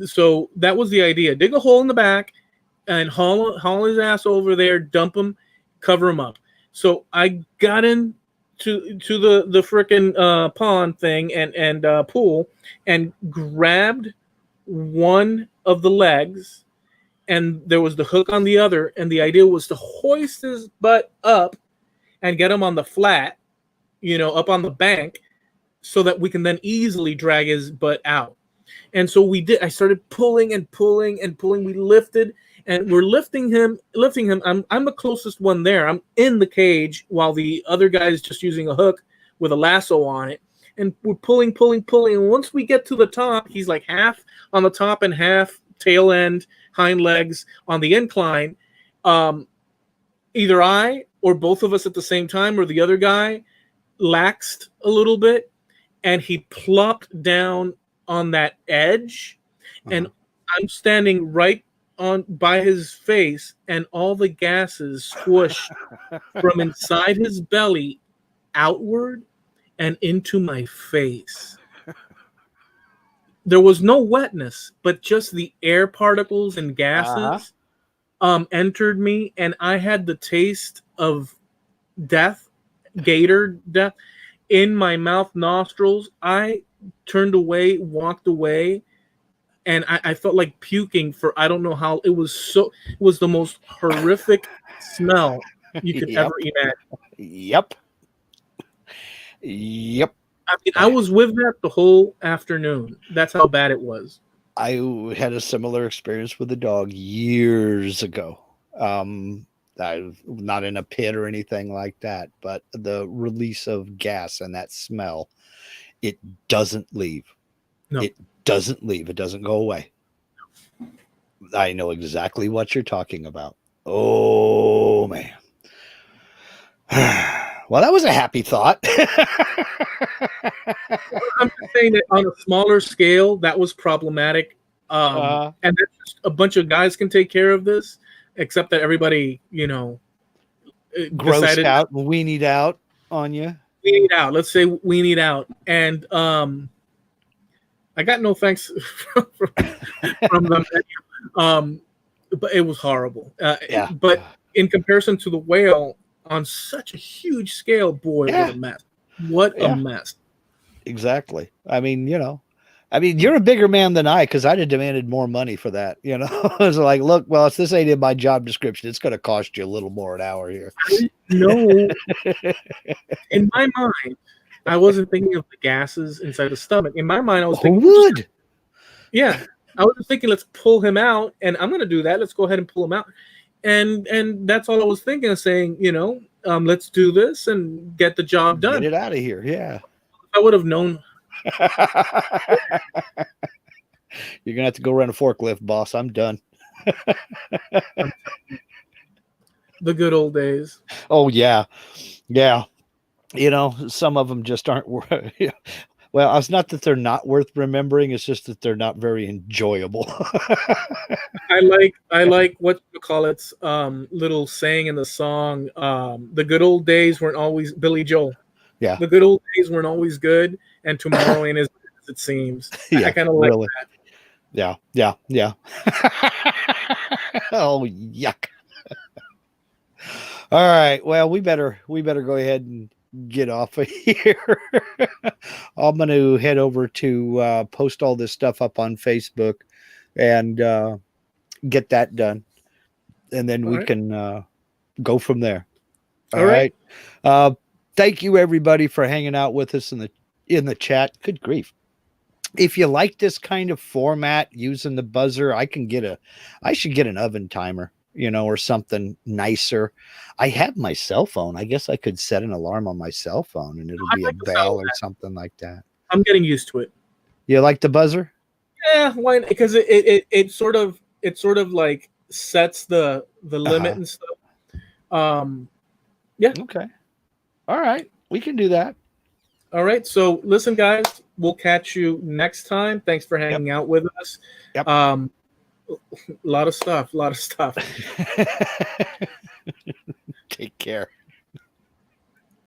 So that was the idea. Dig a hole in the back and haul his ass over there, dump him, cover him up. So I got into the frickin' pond thing and pool, and grabbed one of the legs, and there was the hook on the other, and the idea was to hoist his butt up and get him on the flat, up on the bank, so that we can then easily drag his butt out. And so we did. I started pulling and pulling and pulling. We lifted, and we're lifting him. I'm the closest one there. I'm in the cage while the other guy is just using a hook with a lasso on it. And we're pulling. And once we get to the top, he's like half on the top and half tail end, hind legs on the incline. Either I or both of us at the same time, or the other guy laxed a little bit, and he plopped down on that edge. And I'm standing right on by his face, and all the gases squished from inside his belly outward and into my face. There was no wetness, but just the air particles and gases entered me, and I had the taste of death, gator death, in my mouth, nostrils. I turned away, walked away, and I felt like puking for I don't know how. It was the most horrific smell you could ever imagine. Yep. I mean, I was with that the whole afternoon. That's how bad it was. I had a similar experience with a dog years ago. Not in a pit or anything like that, but the release of gas and that smell, it doesn't leave. No. It doesn't leave. It doesn't go away. I know exactly what you're talking about. Oh, man. Well, that was a happy thought. I'm just saying that on a smaller scale, that was problematic. And that's just a bunch of guys can take care of this, except that everybody, grossed out, weenied out on you. Weenied out. Let's say weenied out. And I got no thanks from them. But it was horrible. But in comparison to the whale, on such a huge scale, boy, what a mess. What a mess. Exactly. I mean, you're a bigger man than I, because I'd have demanded more money for that. I was like, look, well, if this ain't in my job description, it's going to cost you a little more an hour here. No. In my mind, I wasn't thinking of the gases inside the stomach. In my mind, I was thinking, I was just thinking, let's pull him out, and I'm going to do that. Let's go ahead and pull him out. And that's all I was thinking of saying, let's do this and get the job done. Get it out of here. Yeah. I would have known. You're going to have to go run a forklift, boss. I'm done. The good old days. Oh, yeah. Yeah. Some of them just aren't worth. Well, it's not that they're not worth remembering. It's just that they're not very enjoyable. I like what you call its little saying in the song. The good old days weren't always Billy Joel. Yeah. The good old days weren't always good, and tomorrow ain't as good as it seems. I kind of like that. Yeah. Oh, yuck. All right. Well, we better go ahead and get off of here. I'm going to head over to post all this stuff up on Facebook and get that done, and then we can go from there. All right. Thank you, everybody, for hanging out with us in the chat. Good grief. If you like this kind of format using the buzzer, I should get an oven timer, or something nicer. I have my cell phone. I guess I could set an alarm on my cell phone and it'll be a bell or something like that. I'm getting used to it. You like the buzzer? Yeah, why? Because it sort of like sets the limit and stuff. Yeah. Okay. All right. We can do that. All right. So listen, guys, we'll catch you next time. Thanks for hanging out with us. Yep. A lot of stuff. Take care.